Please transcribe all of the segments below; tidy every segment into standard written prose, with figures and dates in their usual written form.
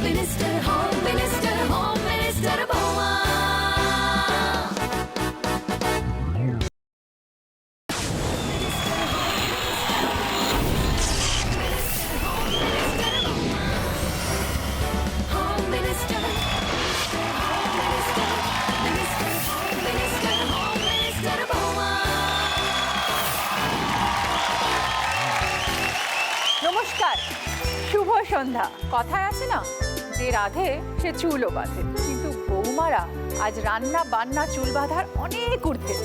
Minister, home minister, home minister বৌমা। Home minister, home minister, minister, home minister, home minister বৌমা। নমস্কার, শুভ সন্ধ্যা। কথায় আছে না, যে রাধে সে চুলও বাঁধে, কিন্তু বৌমারা আজ রান্না বান্না চুল বাঁধার অনেক ঊর্ধ্বে।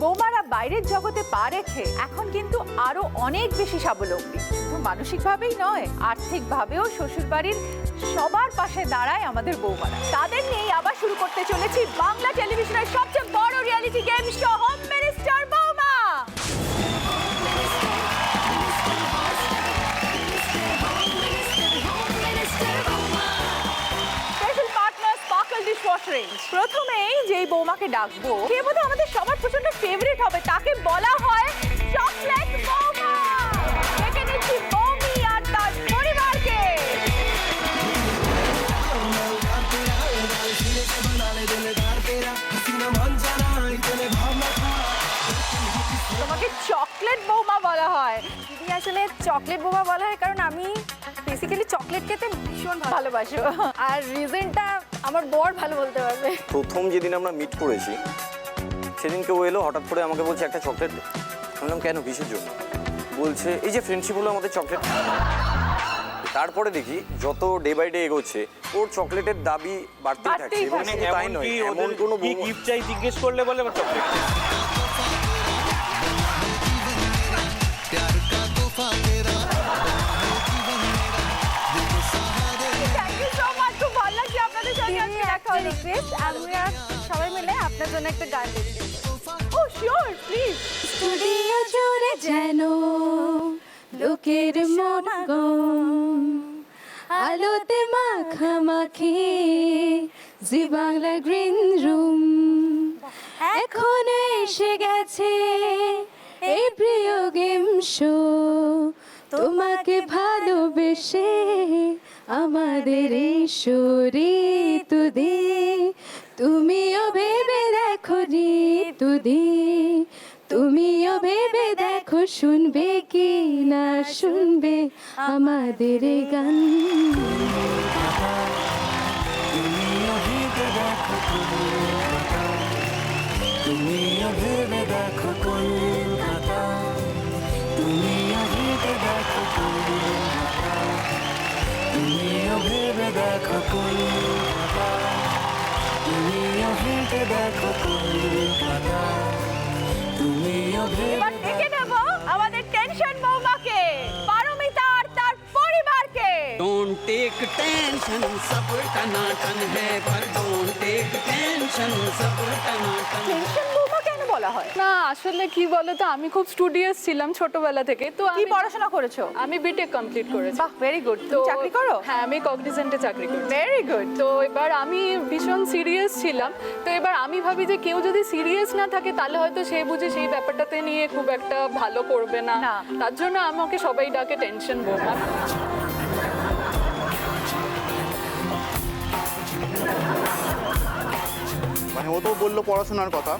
বৌমারা বাইরের জগতে পা রেখে এখন কিন্তু আরো অনেক বেশি স্বাবলম্বী। শুধু মানসিকভাবেই নয়, আর্থিকভাবেও শ্বশুরবাড়ির সবার পাশে দাঁড়ায় আমাদের বৌমারা। তাদের নিয়েই আবার শুরু করতে চলেছি বাংলা টেলিভিশনের সবচেয়ে বড় reality game show, home minister বৌমা। Special partner sparkle dishwash range. প্রথমেই যেই বৌমাকে ডাকবো, সে বোধহয় আমাদের সবার প্রচন্ড ফেভারিট হবে, তাকে বলা হয় চকলেট বৌমা। ডেকে নিচ্ছি বৌমি আর তার পরিবারকে। তোমাকে চকলেট বৌমা বলা হয়। দিদি আসলে চকলেট বোমা বলা হয় কারণ আমি বেসিক্যালি চকলেট খেতে ভীষণ ভালোবাসো। আর রিজনটা আমার বর ভালো বলতে পারবে। প্রথম যেদিন আমরা মিট করেছি সেদিন কেউ এলো হঠাৎ করে আমাকে বলছে একটা চকলেট দে। বললাম কেন, কিসের জন্য? বলছে এই যে ফ্রেন্ডশিপ হলো আমাদের চকলেট। তারপরে দেখি যত ডে বাই ডে এগোচ্ছে ওর চকলেটের দাবি বাড়তেই থাকছে। এবং শুধু তাই নয়, এমন কোনো গিফট চাই জিজ্ঞেস করলে বলে আমার chocolate. Thank you so much, খুব ভালো লাগছে আপনাদের সঙ্গে আজকে দেখা হলো। রিকোয়েস্ট আমরা সবাই মিলে আপনার জন্য একটা গান লিখি। ও শিওর, প্লিজ। স্টুডিও জুড়ে যেন লোকের সমাগম, আলোতে মাখামাখি জি বাংলা গ্রিন রুম, এখন এসে গেছে এই প্রিয় গেম শো, তোমাকে ভালোবেসে আমাদের এই ঋতুদি, তুমিও ভেবে দেখো ঋতুদি, তুমিও ভেবে দেখো শুনবে কি না শুনবে আমাদের এই গান। তুমিও ভেবে দেখো কলকাতা, তুমিও ভেবে দেখো কলকাতা, তুমিও ভেবে দেখো কলকাতা, তুমিও হেঁটে দেখো কলকাতা, তুমিও এবার ভেবে ডেকে নেব আমাদের টেনশন বৌমাকে, পারমিতা আর তার পরিবারকে। Don't take tension, सब टनाटन है पर don't take tension, सब टनाटन। টেনশন বৌমা কেন বলা হয়? না আসলে কি বলতো, আমি খুব স্টুডিয়াস ছিলাম ছোটবেলা থেকে। তো কি পড়াশোনা করেছো? আমি বিটেক কমপ্লিট করেছি। বাহ, ভেরি গুড। তো চাকরি করো? হ্যাঁ, আমি কগনিজেন্টে চাকরি করি। Very good. তো এবার আমি ভীষণ সিরিয়াস ছিলাম। তো এবার আমি ভাবি যে কেউ যদি সিরিয়াস না থাকে তাহলে হয়তো সে বুঝে সেই ব্যাপারটাতে নিয়ে খুব একটা ভালো করবে না। না। তার জন্য আমাকে সবাই ডাকে টেনশন বৌমা। মানে ও তো বললো পড়াশোনার কথা,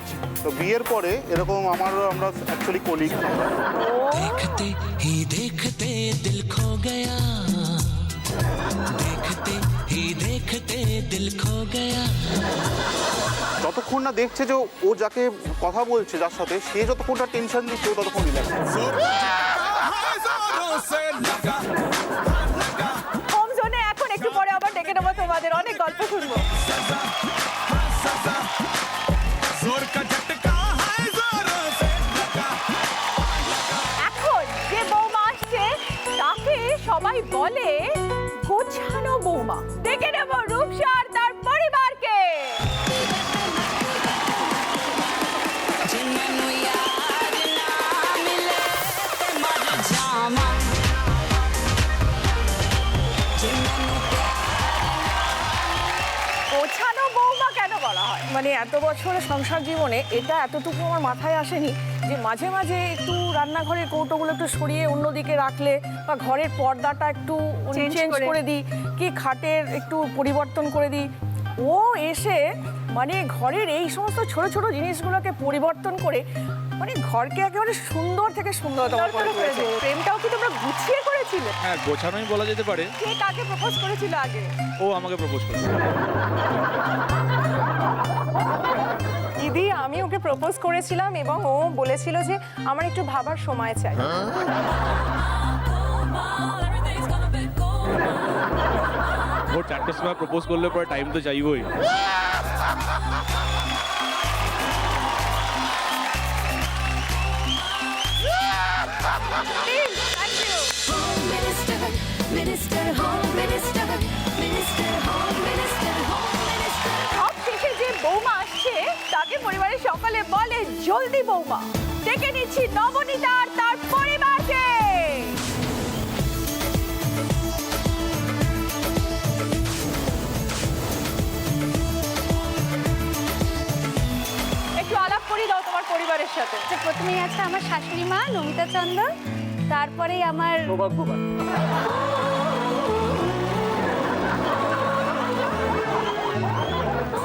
তো বিয়ের পরে এরকম আমরা অ্যাকচুয়ালি কলিগ। देखते ही देखते दिल खो गया, देखते ही देखते दिल खो गया। যতক্ষণ না দেখছে যে ও যাকে কথা বলছে, যার সাথে সে যতক্ষণটা টেনশন দিচ্ছে ও ততক্ষণ রিল্যাক্স। হোম জোনে এখন একটু পরে আবার ডেকে নেবো তোমাদের, অনেক গল্প শুনবো। এখন যে বৌমা আসছে তাকে সবাই বলে গোছানো বৌমা। ডেকে নেব রূপসা আর তার পরিবারকে। जिन्होंने यार ना मिले ते मर जावा, जिन्होंने গোছানো বৌমা কেন বলা হয়? মানে এত বছরের সংসার জীবনে এটা এতটুকু আমার মাথায় আসেনি যে মাঝে মাঝে একটু রান্নাঘরের কৌটোগুলো একটু সরিয়ে অন্যদিকে রাখলে বা ঘরের পর্দাটা একটু Change চেঞ্জ করে। করে দিই, কি খাটের একটু পরিবর্তন করে দিই। ও এসে মানে ঘরের এই সমস্ত ছোট ছোট জিনিসগুলোকে পরিবর্তন করে মানে ঘরকে একেবারে সুন্দর থেকে সুন্দরতম করে তুলেছে। প্রেমটাও কি তোমরা গুছিয়ে করেছিলে? হ্যাঁ, গোছানোই বলা যেতে পারে। কে কাকে প্রপোজ করেছিল আগে? ও আমাকে প্রপোজ করেছে। দিদি আমি ওকে প্রপোজ করেছিলাম এবং ও বলেছিল যে আমার একটু ভাবার সময় চাই। ও 4টের সময় প্রপোজ করলে পরে টাইম তো চাইবই। Home Minister, Minister, Home Minister, Minister, Home Minister, Home Minister. সব শেষে যে বৌমা আসছে তাকে পরিবারের সকলে বলে জলদি বৌমা। ডেকে নিচ্ছি নবনীতা আর তার পরিবারকে। একটু আলাপ করি দাও তোমার পরিবারের সাথে। প্রথমেই আছে আমার শাশুড়ি মা নমিতা চন্দ্র, তারপরেই আমার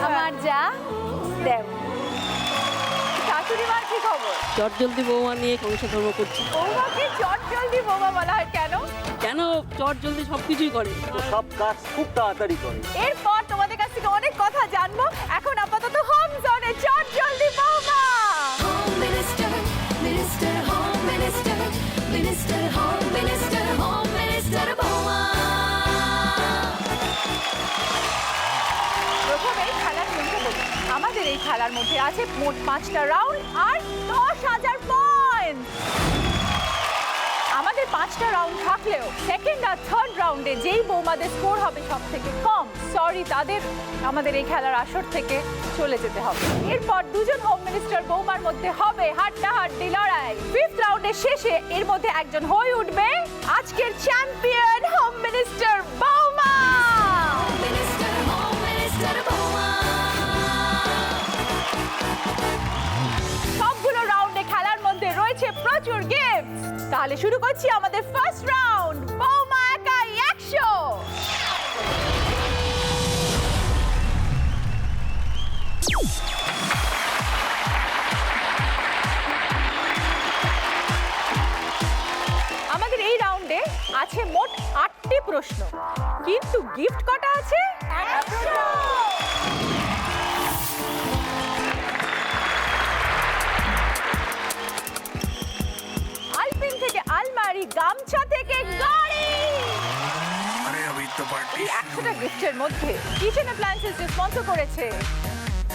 আমার যা দেব। শাশুড়ি মার কি খবর? চটজলদি বৌমা নিয়ে বংশধর্ম করছি। বৌমাকে চট জলদি বৌমা বলা হয় কেন? কেন চটজলদি সব কিছুই করে, সব কাজ খুব তাড়াতাড়ি করে। এরপর তোমাদের কাছ থেকে অনেক কথা জানবো। এখন আপাতত হোম জোনে চট জলদি বৌমা। Home Minister, Minister, Home Minister, Minister, Home Minister, Home Minister, Boma. প্রথমে খেলার মধ্যে বলি, আমাদের এই খেলার মধ্যে আছে মোট 5টা রাউন্ড আর 10,000 পয়েন্ট। আমাদের 5টা রাউন্ড থাকলেও সেকেন্ড আর থার্ড রাউন্ডে যেই বৌমাদের স্কোর হবে সব থেকে কম, সরি তাদের আমাদের এই খেলার আসর থেকে চলে যেতে হবে। এরপর দুজন হোম মিনিস্টার বৌমার মধ্যে হবে হাড্ডাহাড্ডি লড়াই। 5th রাউন্ডের শেষে এর মধ্যে একজন হয়ে উঠবে আজকের চ্যাম্পিয়ন হোম মিনিস্টার বৌমা। Home Minister, Home Minister, Boma. সবগুলো রাউন্ডে খেলার মধ্যে রয়েছে প্রচুর গিফট। তাহলে শুরু করছি আমাদের ফার্স্ট রাউন্ড, বৌমা একাই 100। আমাদের এই রাউন্ডে আছে মোট 8টি প্রশ্ন, কিন্তু গিফট কটা আছে? 100। আলপিন থেকে আলমারি, গামছা থেকে গাড়ি। এই 100টা গিফটের মধ্যে কিচেন অ্যাপ্লায়েন্সেস যে স্পন্সর করেছে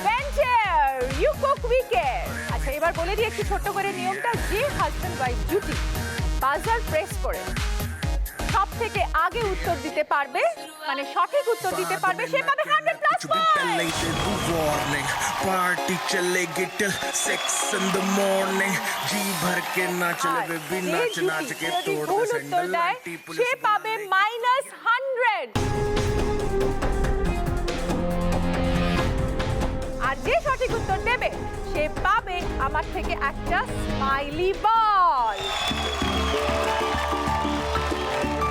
venture you cook we care. আচ্ছা এবার বলে দিই একটু ছোট্ট করে নিয়মটা, যে হাজব্যান্ড ওয়াইফ জুটি বাজার প্রেস করে সব থেকে আগে উত্তর দিতে পারবে, মানে সঠিক উত্তর দিতে পারবে, সে পাবে 100+ পয়েন্ট। पार्टी चलेगी till 6 in the morning जी भर के नाच ले আর बेबी যে नाच জুটি नाच के যদি तोड़ ভুল दे উত্তর सैंडल দেয় आंटी সে पुलिस পাবে -100। আর যে সঠিক উত্তর দেবে সে পাবে আমার থেকে একটা স্মাইলি বল,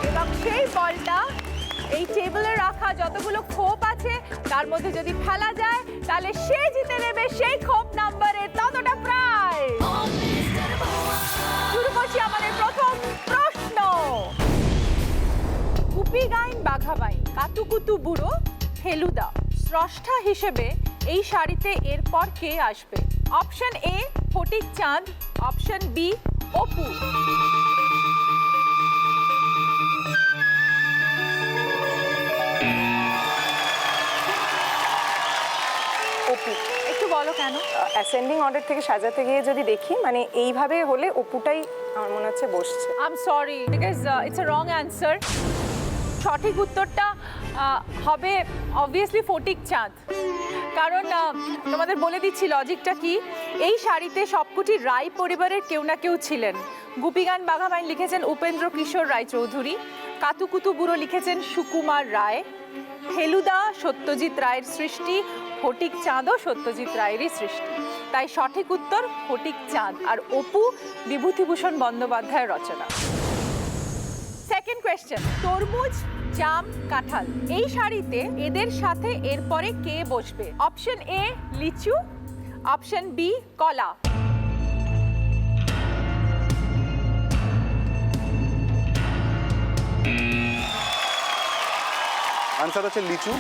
এবং সেই বলটা এই টেবিলে রাখা যতগুলো খোপ আছে তার মধ্যে যদি ফেলা যায় তাহলে সে জিতে নেবে সেই খোপ নাম্বারের ততটা প্রাইজ। Home Minister, Boma. শুরু করছি আমাদের প্রথম প্রশ্ন। কুপি গাইন বাঘাবাইন কাতুকুতু বুড়ো ফেলুদা স্রষ্টা হিসেবে এই শাড়িতে এরপর কে আসবে? অপশন এ ফটিক চাঁদ, অপশন বি অপু। অপু, একটু বলো কেন? অ্যাসেন্ডিং অর্ডার থেকে সাজাতে গিয়ে যদি দেখি মানে এইভাবে হলে অপুটাই আমার মনে হচ্ছে বসছে। I am sorry because it's a wrong answer. সঠিক উত্তরটা হবে অবভিয়াসলি ফটিক চাঁদ, কারণ তোমাদের বলে দিচ্ছি লজিকটা কি। এই শাড়িতে সবকটি রায় পরিবারের কেউ না কেউ ছিলেন। গুপিগান বাঘাবাইন লিখেছেন উপেন্দ্র কিশোর রায়চৌধুরী, কাতুকুতু বুড়ো লিখেছেন সুকুমার রায়, ফেলুদা সত্যজিৎ রায়ের সৃষ্টি, ফটিক চাঁদও সত্যজিৎ রায়েরই সৃষ্টি। তাই সঠিক উত্তর ফটিক চাঁদ, আর অপু বিভূতিভূষণ বন্দ্যোপাধ্যায়ের রচনা। সেকেন্ড কোয়েশ্চেন, তরমুজ, জাম, কাঁঠাল, এই সারিতে এদের সাথে এরপরে কে বসবে? অপশন এ লিচু, অপশন বি কলা। আনসার হচ্ছে লিচু,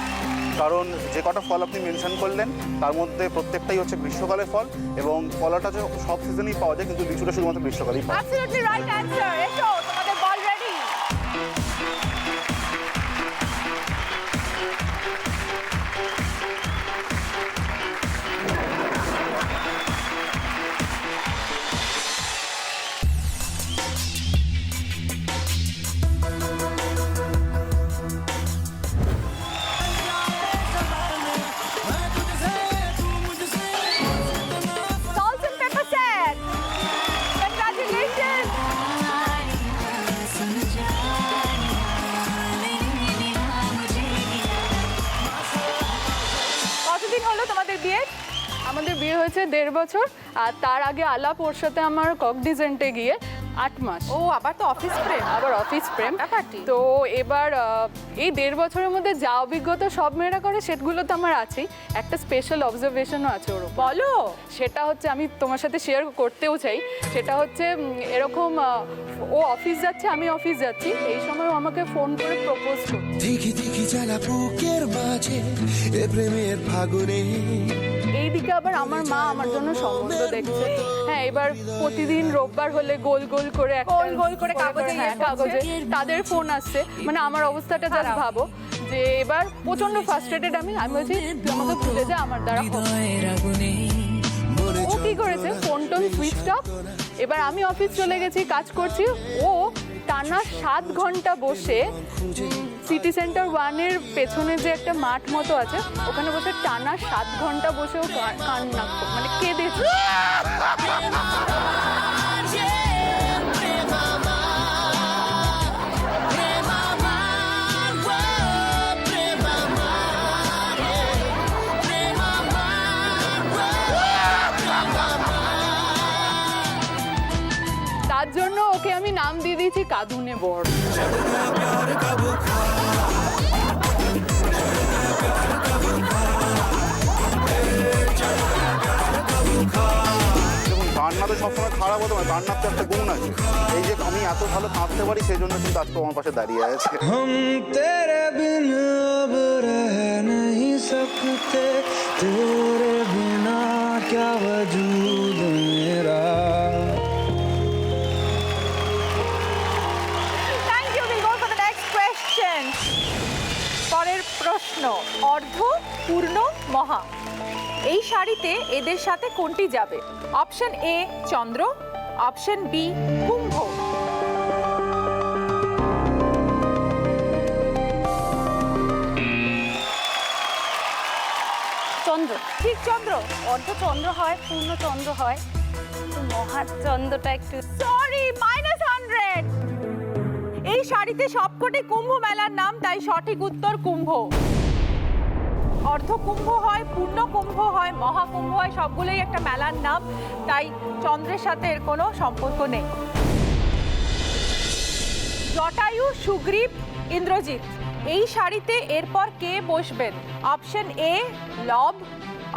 কারণ যে কটা ফল আপনি মেনশন করলেন তার মধ্যে প্রত্যেকটাই হচ্ছে গ্রীষ্মকালের ফল, এবং কলাটা যে সব সিজনেই পাওয়া যায়, কিন্তু লিচুটা শুধুমাত্র গ্রীষ্মকালেই পাওয়া যায়। Absolutely right answer. এসো, তোমাদের বল ready. Salt and pepper set. Congratulations. কতদিন হলো তোমাদের বিয়ে? আমাদের বিয়ে হয়েছে 1.5 বছর, আর তার আগে আলাপ ওর সাথে আমার কগনিজেন্টে গিয়ে 8 মাস। ও, আবার তো অফিস প্রেম। আবার অফিস প্রেম। ফাটাফাটি। তো এবার এই 1.5 বছরের মধ্যে যা অভিজ্ঞতা সব মেয়েরা করে সেগুলো তো আমার আছেই, একটা স্পেশাল অবজারভেশনও আছে ওর উপর। বলো। সেটা হচ্ছে আমি তোমার সাথে শেয়ার করতেও চাই। সেটা হচ্ছে এরকম ও অফিস যাচ্ছে, আমি অফিস যাচ্ছি, এই সময় ও আমাকে ফোন করে প্রপোজ করছে। দেখি দেখি জ্বালা বুকের মাঝে এ প্রেমের ফাগুনে। এইদিকে আবার আমার মা আমার জন্য সম্বন্ধ দেখছে। হ্যাঁ, এবার প্রতিদিন রোববার হলে গোল গোল করে গোল গোল করে কাগজে হ্যাঁ, কাগজে তাদের ফোন আসছে। মানে আমার অবস্থাটা জাস্ট ভাবো, যে এবার প্রচন্ড ফ্রাস্ট্রেটেড আমি বলছি তুই আমাকে ভুলে যা, আমার দ্বারা হবে না। ও কি করেছে, ফোন টোন সুইচ অফ। এবার আমি অফিস চলে গেছি, কাজ করছি, ও টানা 7 ঘন্টা বসে সিটি সেন্টার 1-এর পেছনে যে একটা মাঠ মতো আছে, ওখানে বসে টানা 7 ঘন্টা বসে ও কান্না মানে কেঁদেছে। তার জন্য ওকে আমি নাম দিয়ে দিয়েছি কাঁদুনে বর। দেখুন, কান্না তো সবসময় খারাপ হতে পারে, কান্নার তো একটা গুণ আছে। এই যে আমি এত ভালো কাঁদতে পারি, সেই জন্য কিন্তু আজকে আমার পাশে দাঁড়িয়ে আছে। हम तेरे बिन अब रह नहीं सकते, तेरे बिना क्या वजूद मेरा। Thank you. Will go for the next question. পরের প্রশ্ন, অর্ধ, পূর্ণ, মহা, এই সারিতে এদের সাথে কোনটি যাবে? অপশন এ চন্দ্র, অপশন বি কুম্ভ। চন্দ্র। ঠিক, চন্দ্র। অর্ধ চন্দ্র হয়, পূর্ণ চন্দ্র হয়, তো মহাচন্দ্রটা একটু। সরি, -100। এই সারিতে সবকটি কুম্ভ মেলার নাম, তাই সঠিক উত্তর কুম্ভ। অর্ধ কুম্ভ হয়, পূর্ণ কুম্ভ হয়, মহাকুম্ভ হয়, সবগুলোই একটা মেলার নাম, তাই চন্দ্রের সাথে এর কোনো সম্পর্ক নেই। জটায়ু, সুগ্রীব, ইন্দ্রজিৎ, এই সারিতে এরপর কে বসবেন? অপশন এ লব,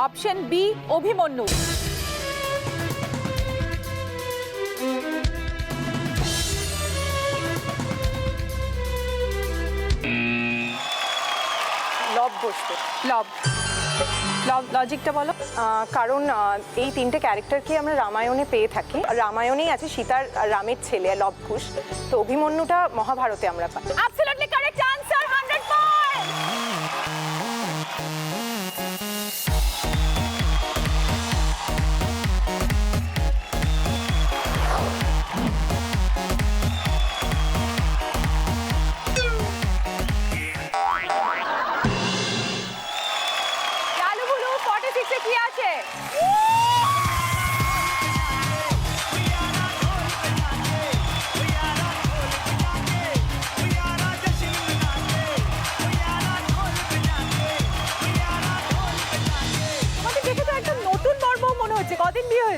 অপশন বি অভিমন্যু। লব বসবে। লব। লজিকটা বলো। কারণ এই 3টে ক্যারেক্টারকে আমরা রামায়ণে পেয়ে থাকি। রামায়ণেই আছে সীতার রামের ছেলে লব কুশ, তো অভিমন্যুটা মহাভারতে আমরা পাই। Absolutely correct answer, 100 point. Lalu Bhulu 46 এ কি আছে?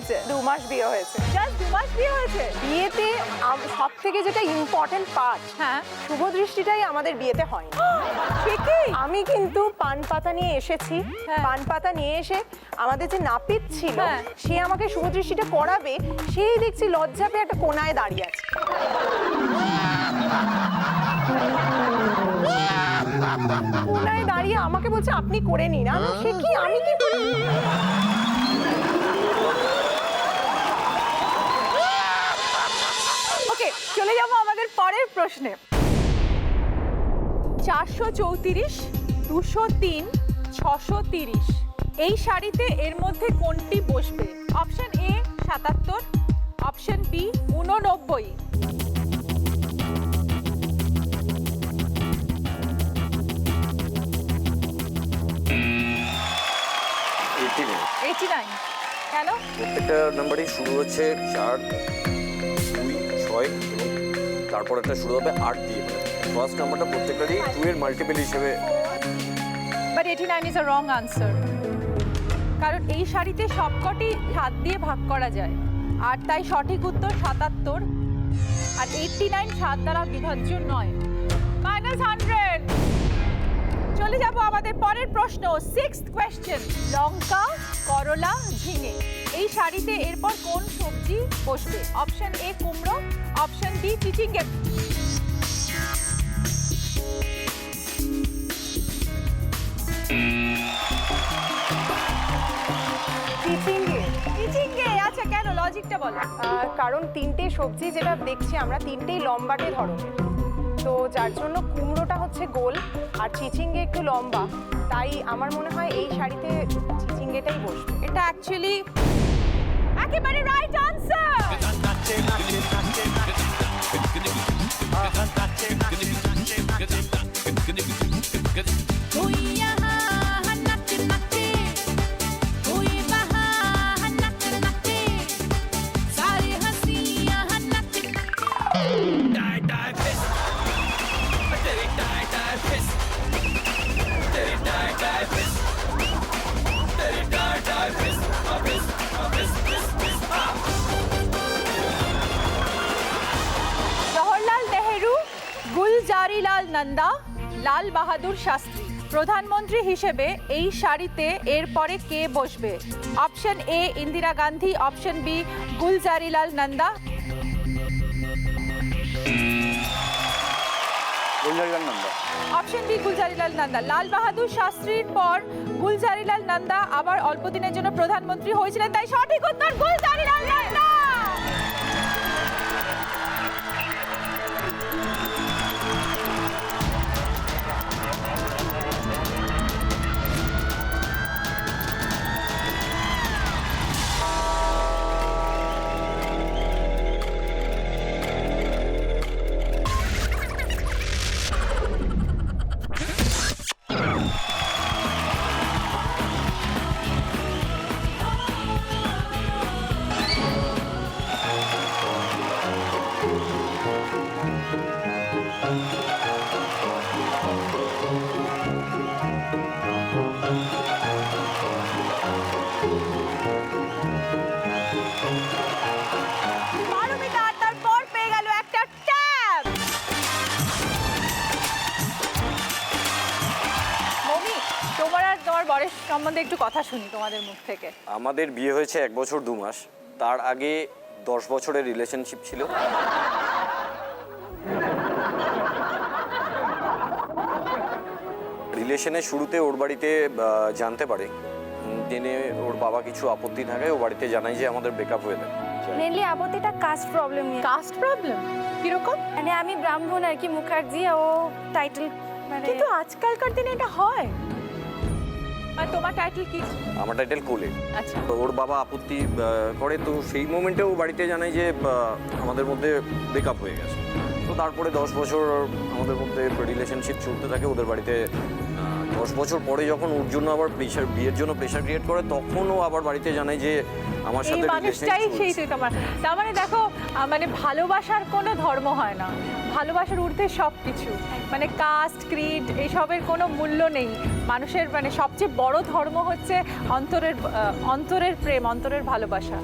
হয়েছে? 2 মাস বিয়ে হয়েছে। জাস্ট 2 মাস বিয়ে হয়েছে? বিয়েতে সব থেকে যেটা ইম্পর্টেন্ট পার্ট, হ্যাঁ। শুভ দৃষ্টিটাই আমাদের বিয়েতে হয়। সে কি? আমি কিন্তু পান পাতা নিয়ে এসেছি। হ্যাঁ। পান পাতা নিয়ে এসে আমাদের যে নাপিত ছিল, হ্যাঁ। সে আমাকে শুভ দৃষ্টিটা করাবে, সেই দেখছি লজ্জা পেয়ে একটা কোনায় দাঁড়িয়ে আছে। কোনায় দাঁড়িয়ে আমাকে বলছে আপনি করে নিন। সে কি, আমি কি ওকে, চলে যাব আমাদের পরের প্রশ্নে। 434, 203, 630 এই শাড়িতে এর মধ্যে কোনটি বসবে? Option A 77, option B 89। এইটি নেই। 89 কেন? প্রত্যেকটা নাম্বারই শুরু হচ্ছে 4, 2, 6 এবং তারপর একটা শুরু হবে 8 দিয়ে। ফার্স্ট নাম্বারটা প্রত্যেকটারই 2 এর মাল্টিপল হিসেবে। But 89 is a wrong answer, কারণ এই শাড়িতে সবকটি 7 দিয়ে ভাগ করা যায়, আর তাই সঠিক উত্তর 77, আর 89 7 দ্বারা বিভাজ্য নয়। -100। চলে যাব আমাদের পরের প্রশ্ন, 6th কোয়েশ্চেন। লঙ্কা, করলা, ঝিঙে এই শাড়িতে এরপর কোন সবজি বসবে? অপশন এ কুমড়ো, অপশন বি চিচিঙ্গে। চিচিঙ্গে। চিচিঙ্গে, আচ্ছা কেন? লজিকটা বলো। কারণ তিনটে সবজি যেটা দেখছি আমরা, তিনটেই লম্বাটে ধরনের, তো যার জন্য কুমড়োটা হচ্ছে গোল আর চিচিঙ্গে একটু লম্বা, তাই আমার মনে হয় এই শাড়িতে চিচিঙ্গেটাই বসবে। এটা অ্যাকচুয়ালি একেবারে রাইট আনসার। कोई यहाँ नच नचे, कोई वहाँ नच नचे, सारे हंसी यहाँ नच नचे। জওহরলাল নেহেরু, গুলজারিলাল নন্দা, লাল বাহাদুর শাস্ত্রী প্রধানমন্ত্রী হিসেবে এই শাড়িতে এরপরে কে বসবে? Option A Indira Gandhi, option B Gulzarilal Nanda. Gulzarilal Nanda. Option B Gulzarilal Nanda. Lal Bahadur শাস্ত্রীর পর গুলজারিলাল নন্দা আবার অল্প দিনের জন্য প্রধানমন্ত্রী হয়েছিলেন, তাই সঠিক উত্তর গুলজারিলাল নন্দা। বরের সম্বন্ধে একটু কথা শুনি তোমাদের মুখ থেকে। আমাদের বিয়ে হয়েছে 1 বছর 2 মাস, তার আগে 10 বছরের রিলেশনশিপ ছিল। রিলেশনের শুরুতে ওর বাড়িতে জানতে পারে, জেনে ওর বাবা কিছু আপত্তি থাকে, ও বাড়িতে জানায় যে আমাদের ব্রেকআপ হয়ে যায়। মেনলি আপত্তিটা কাস্ট প্রবলেম নিয়ে। কাস্ট প্রবলেম কিরকম? মানে আমি ব্রাহ্মণ আর কি, মুখার্জি, ও টাইটেল মানে। কিন্তু আজকালকার দিনে এটা হয়। আর তোমার টাইটেল কি? আমার টাইটেল কোলে। আচ্ছা। তো ওর বাবা আপত্তি করে, তো সেই মোমেন্টে ও বাড়িতে জানায় যে আমাদের মধ্যে ব্রেকআপ হয়ে গেছে। তো তারপরে 10 বছর আমাদের মধ্যে রিলেশনশিপ চলতে থাকে। ওদের বাড়িতে 10 বছর পরে যখন ওর জন্য আবার বিয়ের জন্য প্রেশার ক্রিয়েট করে, তখন ও আবার বাড়িতে জানায় যে আমার সাথে মানুষটাই সেই তোমার। তার মানে দেখো, মানে ভালোবাসার কোনো ধর্ম হয় না, ভালোবাসার ঊর্ধ্বে সব কিছু, মানে কাস্ট ক্রিড এসবের কোনো মূল্য নেই। মানুষের মানে সবচেয়ে বড় ধর্ম হচ্ছে অন্তরের প্রেম, অন্তরের ভালোবাসা।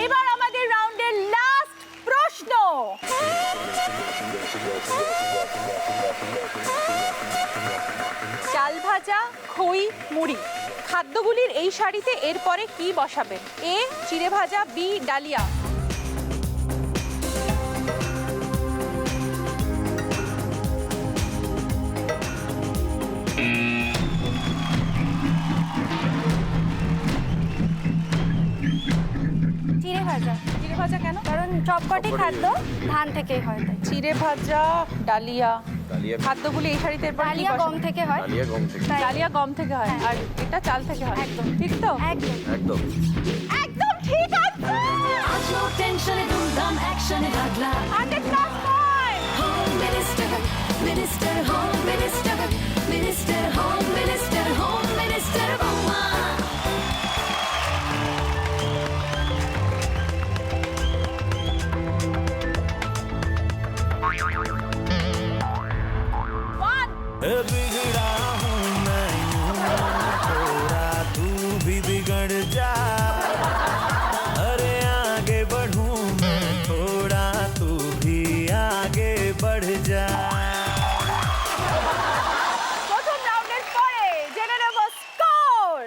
এবার আমাদের রাউন্ডের লাস্ট প্রশ্ন। চাল ভাজা, খই, মুড়ি খাদ্যগুলির এই সারিতে এরপরে কি বসাবেন? এ চিড়ে ভাজা, বি ডালিয়া। চিড়ে ভাজা। চিড়ে ভাজা কেন? কারণ চটপটি খাদ্য ধান থেকেই হয় তাই। চিড়ে ভাজা, ডালিয়া ডালিয়া খাদ্যগুলি এই সারিতে এরপর কি ডালিয়া গম বসাবেন? থেকে হয়। ডালিয়া গম থেকে। তাই। ডালিয়া গম থেকে হয়, আর এটা চাল থেকে হয়। একদম। ঠিক তো? একদম। একদম। একদম ঠিক আছে। आज नो टेंशन धूमधाम एक्शन भागला 100+ point। Home minister minister home minister minister home minister बम्मा बिगड़ा हूँ मैं यूं, थोड़ा तू भी बिगड़ जा। अरे आगे बढ़ूं मैं थोड़ा, तू भी आगे बढ़ जा। প্রথম রাউন্ডের পরে জেনে নেব স্কোর।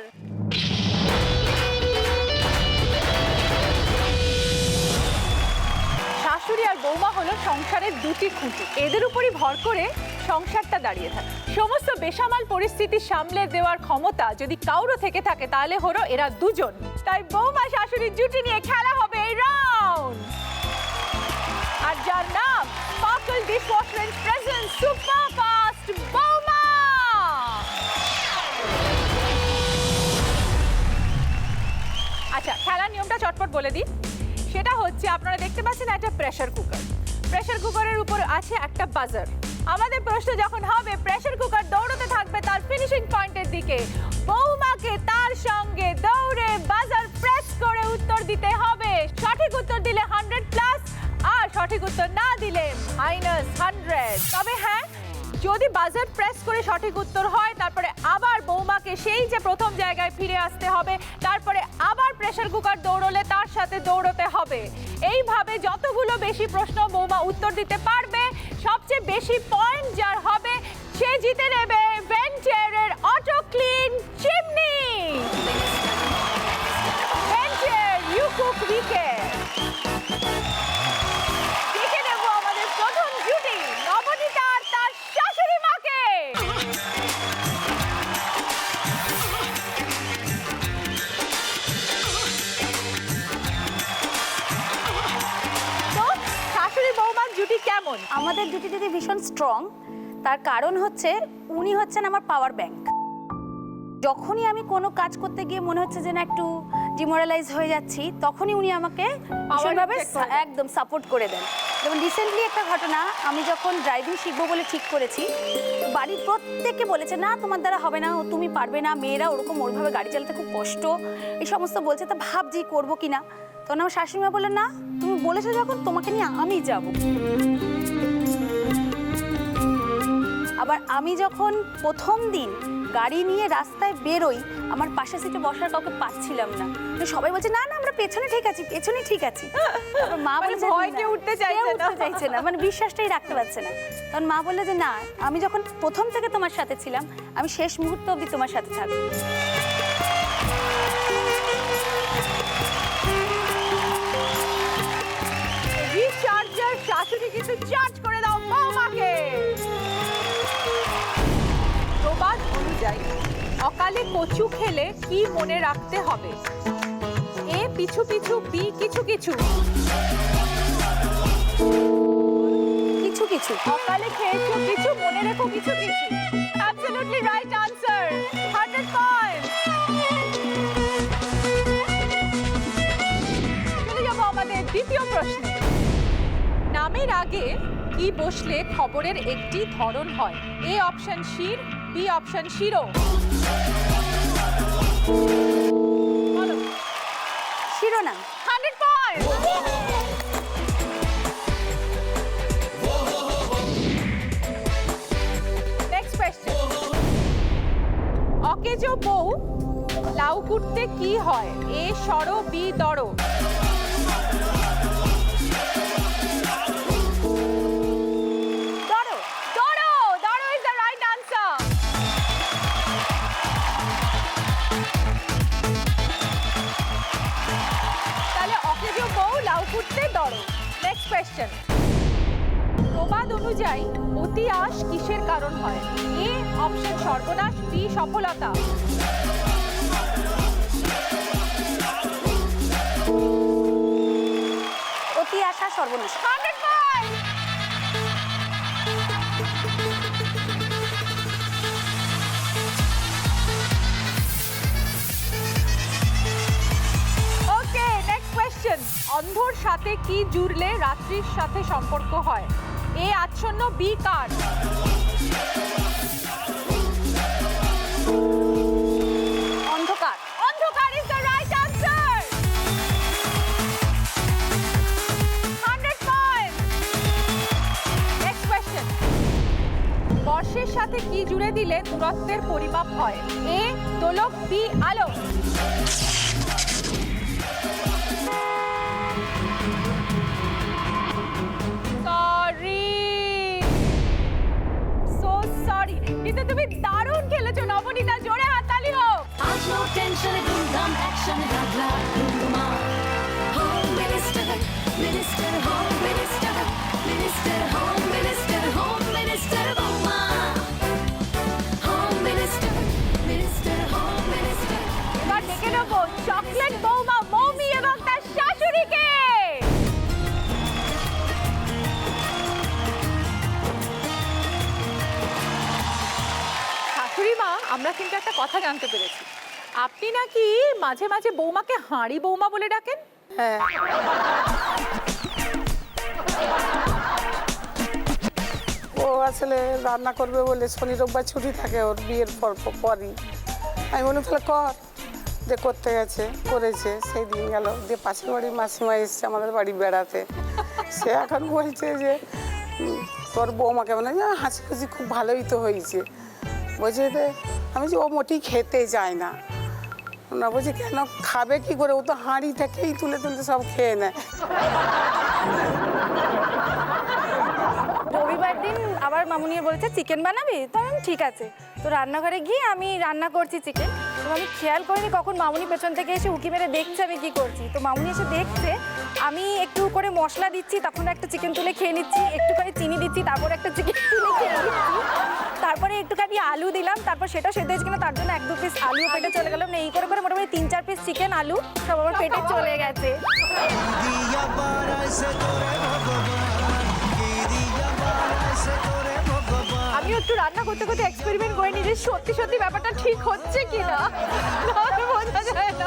শাশুড়ি আর বৌমা হলো সংসারের দুটি খুঁটি, এদের উপরই ভর করে সংসারটা দাঁড়িয়ে থাকে। সমস্ত বেসামাল পরিস্থিতি সামলে দেওয়ার ক্ষমতা যদি কাউরো থেকে থাকে তাহলে হলো এরা দুজন। তাই বৌমা শাশুড়ির জুটি নিয়ে খেলা হবে এই রাউন্ড, আর যার নাম sparkle dishwash range present super fast বৌমা। আচ্ছা, খেলার নিয়মটা চটপট বলে দিই। সেটা হচ্ছে, আপনারা দেখতে পাচ্ছেন একটা প্রেসার কুকার। প্রেসার কুকারের উপর আছে একটা বাজার। আমাদের প্রশ্ন যখন হবে, প্রেসার কুকার দৌড়তে থাকবে তার ফিনিশিং পয়েন্টের দিকে। বৌমাকে তার সঙ্গে দৌড়ে বাজার প্রেস করে উত্তর দিতে হবে। সঠিক উত্তর দিলে 100+, আর সঠিক উত্তর না দিলে -100। তবে হ্যাঁ, যদি বাজার প্রেস করে সঠিক উত্তর হয়, তারপরে আবার বৌমাকে সেই যে প্রথম জায়গায় ফিরে আসতে হবে, তারপরে আবার প্রেসার কুকার দৌড়লে তার সাথে দৌড়তে হবে। এইভাবে যতগুলো বেশি প্রশ্ন বৌমা উত্তর দিতে পারবে, সবচেয়ে বেশি পয়েন্ট যার হবে, সে জিতে নেবে ভেন্টিয়ারের অটো ক্লিন চিমনি। ভেন্টিয়ার ইউ কুক উইকেন্ড। দেখে নেব আমাদের প্রথম জুটি, নবনীতা আর তার শাশুড়ি মাকে। তো শাশুড়ি বৌমার জুটি কেমন? আমাদের দুটি দিদি ভীষণ স্ট্রং। তার কারণ হচ্ছে উনি হচ্ছেন আমার পাওয়ার ব্যাংক। যখনই আমি কোনো কাজ করতে গিয়ে মনে হচ্ছে যে না একটু ডিমোরালাইজ হয়ে যাচ্ছি, তখনই উনি আমাকে ভীষণভাবে একদম সাপোর্ট করে দেন। যেমন রিসেন্টলি একটা ঘটনা, আমি যখন ড্রাইভিং শিখবো বলে ঠিক করেছি, বাড়ির প্রত্যেকে বলেছে না তোমার দ্বারা হবে না, তুমি পারবে না, মেয়েরা ওরকম ওরভাবে গাড়ি চালাতে খুব কষ্ট, এই সমস্ত বলছে। তা ভাবছি করবো কিনা। তখন আমার শাশুড়ি মা বললেন না, তুমি বলেছো যখন, তোমাকে নিয়ে আমি যাব। আবার আমি যখন প্রথম দিন গাড়ি নিয়ে রাস্তায় বেরোই, আমার পাশে সিটে বসার কাউকে পাচ্ছিলাম না। তো সবাই বলছে না না আমরা পেছনে ঠিক আছি, পেছনে ঠিক আছি। তারপর মা বলছে ভয়কে উঠতে চাইছে না, মানে বিশ্বাসটাই রাখতে পারছে না। তখন মা বললো যে না, আমি যখন প্রথম থেকে তোমার সাথে ছিলাম, আমি শেষ মুহূর্ত অবধি তোমার সাথে থাকবো। রিচার্জার শাশুড়ি কিন্তু চার্জ করে দাও বৌমাকে। প্রবাদ অনুযায়ী অকালে কচু খেলে কি মনে রাখতে হবে? এ পিছু পিছু, বি কিছু কিছু। কিছু কিছু। অকালে খেয়েছো কিছু, মনে রেখো কিছু কিছু। Absolutely right answer, 100 point. চলে যাবো আমাদের দ্বিতীয় প্রশ্নে। নামের আগে কি বসলে খবরের একটি ধরন হয়? এ অপশন শির, বি অপশন শিরো। বলো। শিরোনাম। 100 পয়েন্ট। Next question. অকেজো বউ লাউ কুটতে কি হয়? এ সরো, B দড়ো। দড়ো, দড়ো, দড়ো is the right answer. তাহলে অকেজো বউ লাউ কুটতে দড়ো। Next question. প্রবাদ অনুযায়ী অতি আশ কিসের কারণ হয়? এ অপশন সর্বনাশ, বি সফলতা। অতি আশা সর্বনাশ। 100 পয়েন্ট। ওকে, নেক্সট কোয়েশ্চেন। অন্ধর সাথে কি জুড়লে রাত্রির সাথে সম্পর্ক হয়? এ আচ্ছন্ন, বি কার। অন্ধকার। অন্ধকার is the right answer. 100 points. Next question. বর্ষের সাথে কি জুড়ে দিলে দূরত্বের পরিমাপ হয়? এ দোলক, বি আলো। সরি, সো সরি, কিন্তু তুমি দারুণ খেলেছো নবনীতা, জোরে হাততালি হোক। आज नो टेंशन धूमधाम एक्शन रगला धूमा home minister minister home minister minister home minister home minister बम्मा home minister minister home minister. এবার ডেকে নেবো চকলেট বৌমা মৌমি এবং তার শাশুড়িকে। শাশুড়ি মা, আমরা কিন্তু একটা কথা জানতে পেরেছি, আপনি নাকি মাঝে মাঝে বৌমাকে হাঁড়ি বৌমা বলে ডাকেন। হ্যাঁ, ও আসলে রান্না করবে বলে শনি রোববার ছুটি থাকে ওর বিয়ের পরই। আমি বলি তাহলে কর, যে করতে গেছে করেছে। সেই দিন গেল যে পাশের বাড়ির মাসিমা এসছে আমাদের বাড়ি বেড়াতে, সে এখন বলছে যে তোর বৌমাকে মানে হাসি খুশি খুব ভালোই তো হয়েছে। বলছে যে আমি যে ও মোটেই খেতে চায় না। না বলছি কেন, খাবে কি করে, ও তো হাঁড়ি থেকেই তুলে তুলতে সব খেয়ে নেয়। রবিবার দিন আবার মামুনি বলছে চিকেন বানাবি, তো আমি ঠিক আছে। তো রান্নাঘরে গিয়ে আমি রান্না করছি চিকেন, তো আমি খেয়াল করিনি কখন মামুনি পেছন থেকে এসে উঁকি মেরে দেখছে আমি কি করছি। তো মামুনি এসে দেখছে আমি একটু করে মশলা দিচ্ছি, তখন একটা চিকেন তুলে খেয়ে নিচ্ছি, একটু করে চিনি দিচ্ছি, তারপর একটা চিকেন তুলে খেয়ে নিচ্ছি, তারপরে একটুখানি আলু দিলাম, তারপর সেটা সেদ্ধ হয়েছে কিনা তার জন্য 1-2 পিস আলু পেটে চলে গেল। এই করে করে মোটামুটি 3-4 পিস চিকেন আলু সব আমার পেটে চলে গেছে। আমি একটু রান্না করতে করতে এক্সপেরিমেন্ট করে নিই যে সত্যি সত্যি ব্যাপারটা ঠিক হচ্ছে কিনা, তাহলে বোঝা যায় না।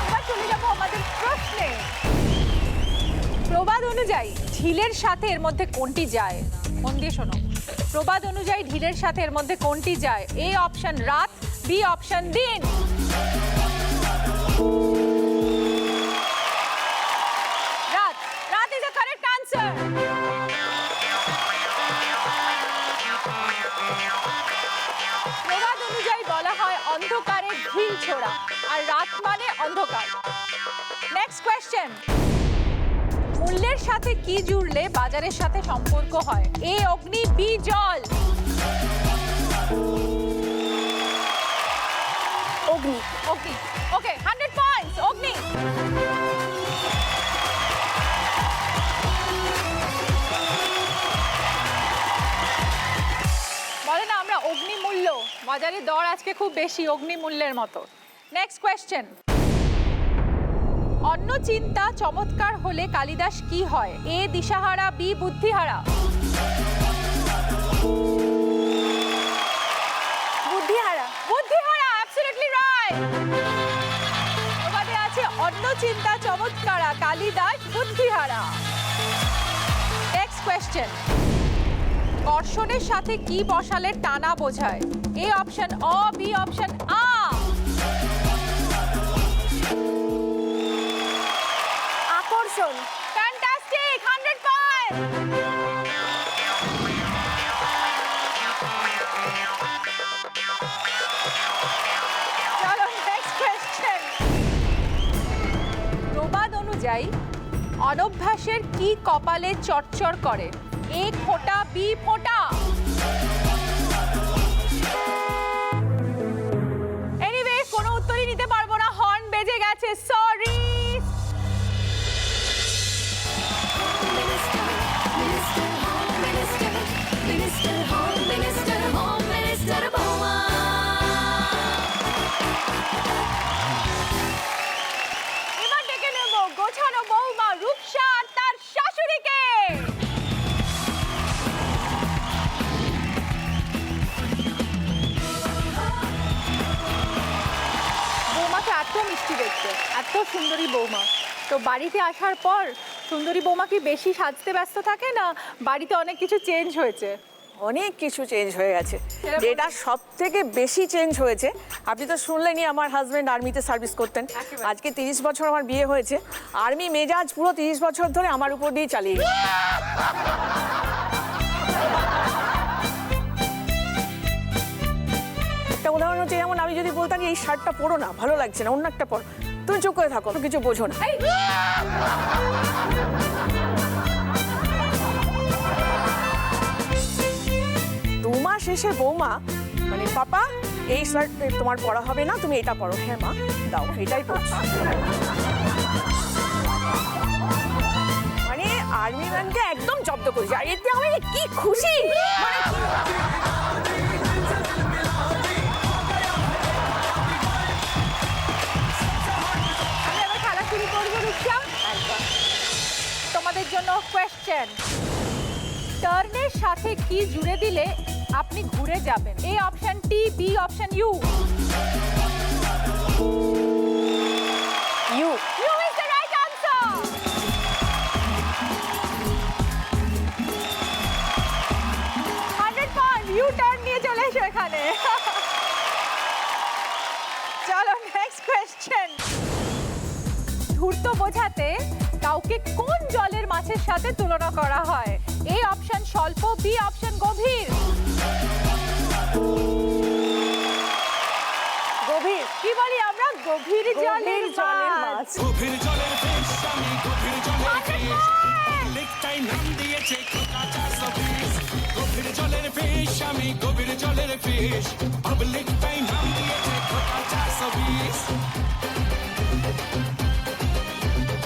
এবার চলে যাবো আমাদের প্রশ্নে। প্রবাদ অনুযায়ী ঢিলের সাথে এর মধ্যে কোনটি যায়? মন দিয়ে শোনো। প্রবাদ অনুযায়ী ঢিলের সাথে এর মধ্যে কোনটি যায়? এ অপশন রাত, বি অপশন দিন। রাত, রাত ইজ দ্য কারেক্ট আনসার। প্রবাদ অনুযায়ী বলা হয় অন্ধকারে ঢিল ছোড়া, আর রাত মানে অন্ধকার। Next question. মূল্যের সাথে কি জুড়লে বাজারের সাথে সম্পর্ক হয়? এ অগ্নি, বি জল। অগ্নি। অগ্নি। ওকে, 100 পয়েন্টস। অগ্নি। বলে না আমরা অগ্নি মূল্য, বাজারের দর আজকে খুব বেশি অগ্নি মূল্যের মতো। Next question. অন্য চিন্তা চমৎকার হলে কালিদাস কি হয়? এ দিশাহারা, বি বুদ্ধিহারা। বুদ্ধিহারা। বুদ্ধিহারা, অ্যাবসলিউটলি রাইট। প্রবাদে আছে অন্য চিন্তা চমৎকারা কালিদাস বুদ্ধিহারা। নেক্সট কোয়েশ্চেন, কর্ষণের সাথে কি বসালে টানা বোঝায়? এ অপশন অ, বি অপশন আ। আকর্ষণ। Fantastic, 100 point. চলো নেক্সট কোয়েশ্চেন। প্রবাদ অনুযায়ী অনভ্যাসের কি কপালে চটচড় করে? এ ফোঁটা, বি ফোঁটা। এনিওয়ে কোনো উত্তরই নিতে পারবো না, হর্ন বেজে গেছে, sorry. Minister, Home Minister, Minister, Home Minister, Home Minister বৌমা। এবার ডেকে নেব গোছানো বৌমা রূপসা আর তার শাশুড়িকে। বৌমাকে এত মিষ্টি দেখতে, এত সুন্দরী বৌমা। তো বাড়িতে আসার পর সুন্দরী বৌমা কি বেশি সাজতে ব্যস্ত থাকে, না বাড়িতে অনেক কিছু চেঞ্জ হয়েছে? অনেক কিছু চেঞ্জ হয়ে গেছে। যেটা সব থেকে বেশি চেঞ্জ হয়েছে, আপনি তো শুনলেনই আমার হাজব্যান্ড আর্মিতে সার্ভিস করতেন। আজকে 30 বছর আমার বিয়ে হয়েছে, আর্মি মেজাজ পুরো 30 বছর ধরে আমার উপর দিয়ে চালিয়ে গেছে। একটা উদাহরণ হচ্ছে, যেমন আমি যদি বলতাম এই শার্টটা পরো না, ভালো লাগছে না, অন্য একটা পরো, তুমি চুপ করে থাকো, কিছু বোঝো না। মাস এসে বৌমা মানে পাপা এই শার্ট তোমার পরা হবে না, তুমি এটা পরো। হ্যাঁ মা দাও, এটাই পরছি। মানে আর্মি ম্যানকে একদম জব্দ করেছি, আর এতে আমি কি খুশি। মানে খেলা শুরু করবো রূপসা। তোমাদের জন্য কোয়েশ্চেন, টার্নের সাথে কি জুড়ে দিলে আপনি ঘুরে যাবেন? A option T, B option U. U U is the right answer. 100 point. U turn নিয়ে চলে এসো এখানে। চলো নেক্সট কোয়েশ্চেন, ধূর্ত বোঝাতে কাউকে কোন জলের মাছের সাথে তুলনা করা হয়? এ অপশন স্বল্প, বি অপশন গভীর। গভীর। কি বলি আমরা? গভীর জলের মাছ। গভীর জলের ফিশ, আমি গভীর জলের ফিশ, লিখটাই নাম দিয়েছে খোকা 420। গভীর জলের ফিশ, আমি গভীর জলের ফিশ, পাবলিকটাই নাম দিয়েছে খোকা 420।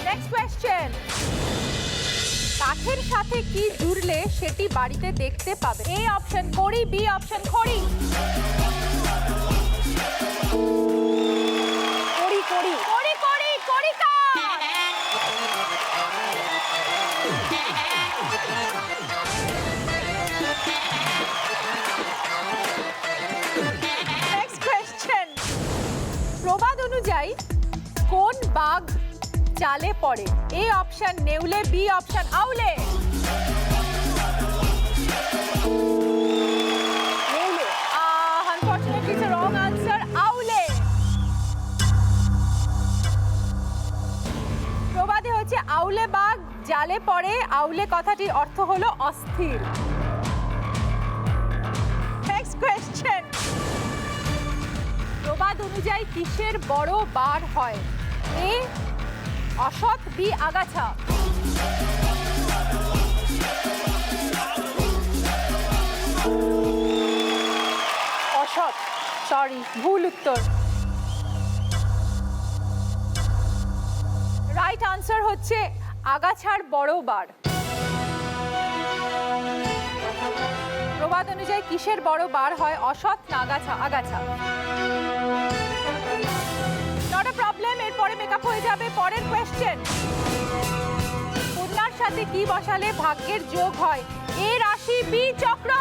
নেক্সট কোয়েশ্চেন, কাঠের সাথে কি জুড়লে সেটি বাড়িতে দেখতে পাবে? এ অপশন কড়ি, বি অপশন খড়ি। করি করি কড়ি কড়ি কড়িকা। নেক্সট কোয়েশ্চেন, প্রবাদ অনুযায়ী কোন বাঘ চালে পড়ে? এ অপশন নেউলে, বি অপশন আউলে। নেউলে। আনফরচুনেটলি ইটস রং আনসার, আউলে। প্রবাদে হচ্ছে আউলে বাঘ জালে পড়ে। আউলে কথাটির অর্থ হলো অস্থির। নেক্সট কোয়েশ্চেন, প্রবাদ অনুযায়ী কিসের বড় বার হয়? এ অসৎ, বি আগাছা। অসৎ, সরি ভুল উত্তর। রাইট আনসার হচ্ছে আগাছার বড় বার। প্রবাদ অনুযায়ী কিসের বড় বার হয়? অসৎ না আগাছা? আগাছা। নট আ প্রবলেম, এরপরে মেকআপ হয়ে যাবে। পরের কোয়েশ্চেন, কন্যার সাথে কি বসালে ভাগ্যের যোগ হয়? এ রাশি, বি চক্র।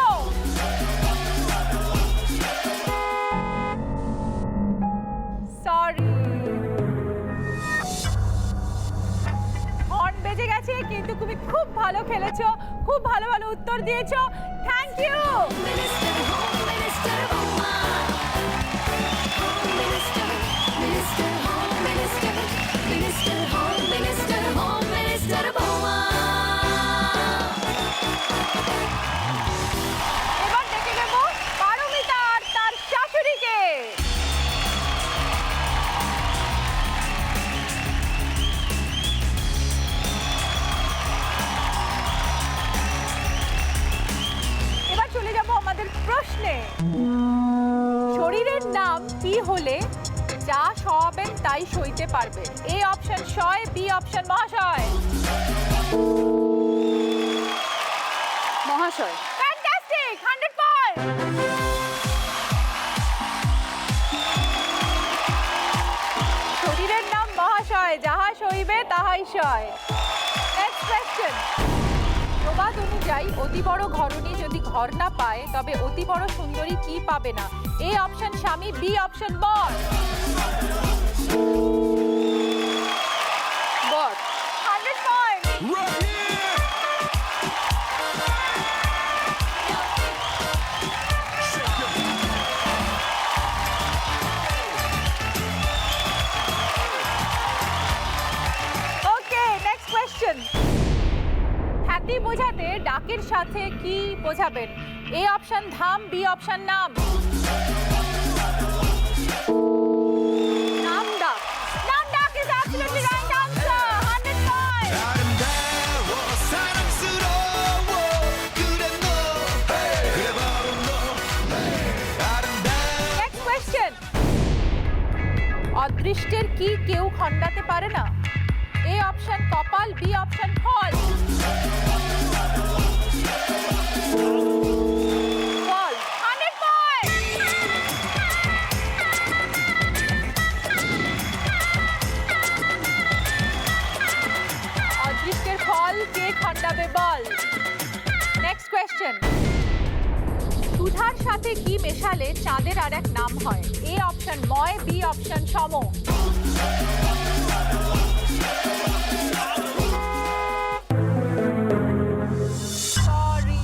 সরি খেলেছো, খুব ভালো ভালো উত্তর দিয়েছো। Thank you. Minister, Home Minister, Boma. Home Minister, Minister, Home Minister, Minister, Home Minister, Home Minister, Boma. এবার ডেকে নেব পারমিতা আর তার শাশুড়িকে। এবার চলে যাব আমাদের প্রশ্নে। শরীরের নাম কি হলে যা সবেন তাই সইতে পারবে? এ অপশন সয়, বি অপশন মহাশয়। মহাশয়। Fantastic, 100 point. শরীরের নাম মহাশয়, যাহা সইবে তাহাই সয়। Next question. প্রবাদ অনুযায়ী অতি বড় ঘরণী যদি ঘর না পায় তবে অতি বড় সুন্দরী কি পাবে না? এ অপশন স্বামী, বি অপশন বর। বর। 100 পয়েন্ট। ওকে, নেক্সট কোয়েশ্চেন। খ্যাতি বোঝাতে ডাকের সাথে কি বোঝাবেন? এ অপশন ধাম, বি অপশন নাম। নাম ডাক। নাম ডাক is absolutely right answer. 100 points. Next question. অদৃষ্টের কি কেউ খণ্ডাতে পারে না? এ অপশন কপাল, বি অপশন ফল। ফল। 100 points. অদৃষ্টের ফল কে খণ্ডাবে বল। Next question. সুধার সাথে কি মেশালে চাঁদের আর এক নাম হয়? এ অপশন ময়, বি অপশন সম। সরি।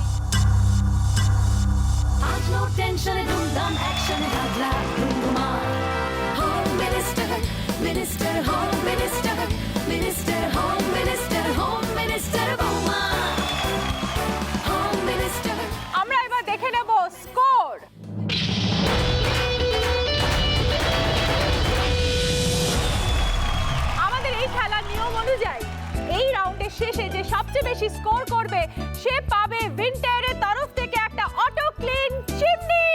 আজ no tension, ধুমধাম action, ভাবলা ধুমা। Home Minister, Minister, Home Minister, Minister, Home Minister, Home Minister, Boma. Home Minister. আমরা এবার দেখে নেব স্কোর। আমাদের এই খেলার নিয়ম অনুযায়ী এই রাউন্ডের শেষে যে সবচেয়ে বেশি স্কোর করবে সে পাবে উইন্টারের তরফ থেকে একটা অটো ক্লিন চিমনি।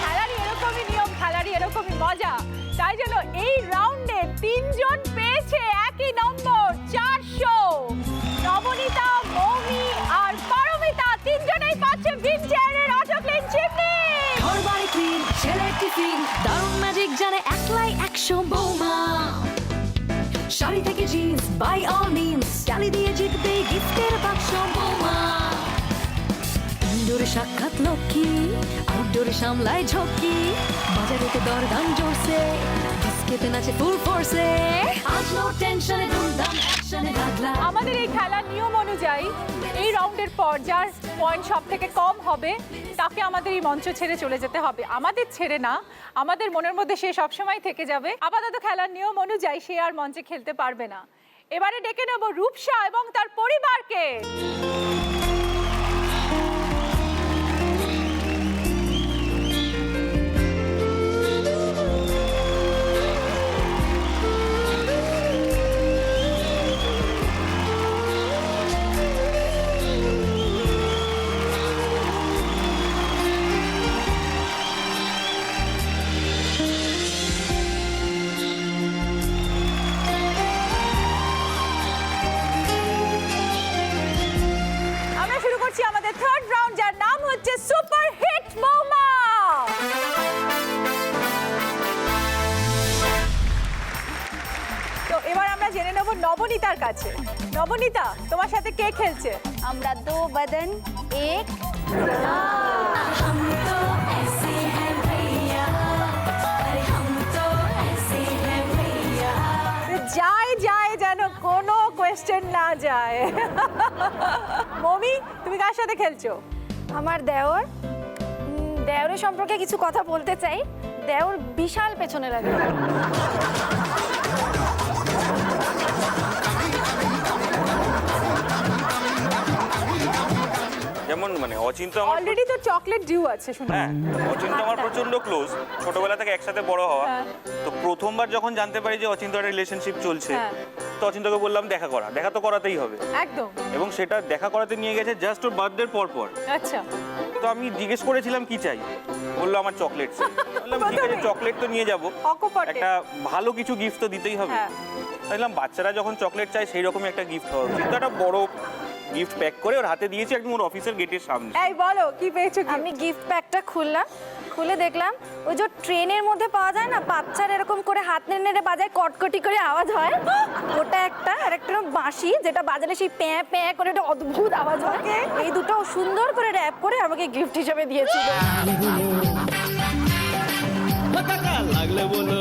খেলারই এরকমই নিয়ম, খেলারই এরকমই মজা। তাই জন্য এই রাউন্ডে তিনজন পেয়েছে একই নম্বর, 400। নবনীতা, মৌমি আর পারমিতা তিনজনেই পাচ্ছে উইন্টারের অটো ক্লিন চিমনি। ঘর বাড়ি ক্লিন, ছেলের টিফিন, দারুণ ম্যাজিক জানে একলাই 100 বৌমা। শাড়ি থেকে জিন্স, বাই অল মিনস, টালি দিয়ে জিতবে গিফটের বাক্স বৌমা। ইনডোরে সাক্ষাৎ লক্ষ্মী, আউটডোরে সামলায় ঝক্কি, বাজারেতে দরদাম জোরসে, ডিস্কেতে নাচে ফুল ফোর্সে। আজ নো টেনশনে ধুমধাম অ্যাকশনে ভাগলা। আমাদের এই খেলার নিয়ম অনুযায়ী এই রাউন্ডের পর যার পয়েন্ট সব থেকে কম হবে তাকে আমাদের এই মঞ্চ ছেড়ে চলে যেতে হবে। আমাদের ছেড়ে না, আমাদের মনের মধ্যে সে সবসময় থেকে যাবে। আপাতত খেলার নিয়ম অনুযায়ী সে আর মঞ্চে খেলতে পারবে না। এবারে ডেকে নেব রূপসা এবং তার পরিবারকে। নবনীতার কাছে। নবনীতা, তোমার সাথে কে খেলছে? আমরা দো বদন এক। हम तो ऐसे हैं भैया, अरे हम तो ऐसे हैं भैया। যাই কোয়েশ্চেন না যায়। মমি, তুমি কার সাথে খেলছো? আমার দেওর দেওরের সম্পর্কে কিছু কথা বলতে চাই। দেওর বিশাল পেছনে লাগে। যেমন মানে অচিন্ত আমার অলরেডি তো চকলেট ডিউ আছে, শুনো। হ্যাঁ, অচিন্ত আমার প্রচন্ড ক্লোজ, ছোটবেলা থেকে একসাথে বড় হওয়া। তো প্রথমবার যখন জানতে পারি যে অচিন্ত একটা রিলেশনশিপ চলছে, তো অচিন্তকে বললাম দেখা তো করাতেই হবে একদম। এবং সেটা দেখা করাতে নিয়ে গেছে জাস্ট ওর বার্থডের পর। আচ্ছা, তো আমি জিজ্ঞেস করেছিলাম কি চাই, বললো আমার চকলেট চাই। বললাম ঠিক আছে, চকলেট তো নিয়ে যাবো, অকপটে। একটা ভালো কিছু গিফট তো দিতেই হবে। বললাম বাচ্চারা যখন চকলেট চায় সেই রকমই একটা গিফট হওয়া উচিত। তো একটা বড় গিফট প্যাক করে ওর হাতে দিয়েছি একদম ওর অফিসের গেটের সামনে। এই বলো কি পেয়েছো? আমি গিফট প্যাকটা খুললাম, খুলে দেখলাম ওই যে ট্রেনের মধ্যে পাওয়া যায় না, বাচ্চারা এরকম করে হাত নেড়ে নেড়ে বাজায়, কটকটি করে আওয়াজ হয়, ওটা একটা। আর একটা বাঁশি, যেটা বাজালে সেই প্যাঁ প্যাঁ করে একটা অদ্ভুত আওয়াজ হয়। এই দুটো সুন্দর করে র‍্যাপ করে আমাকে গিফট হিসেবে দিয়েছিল। লাগলে বলো।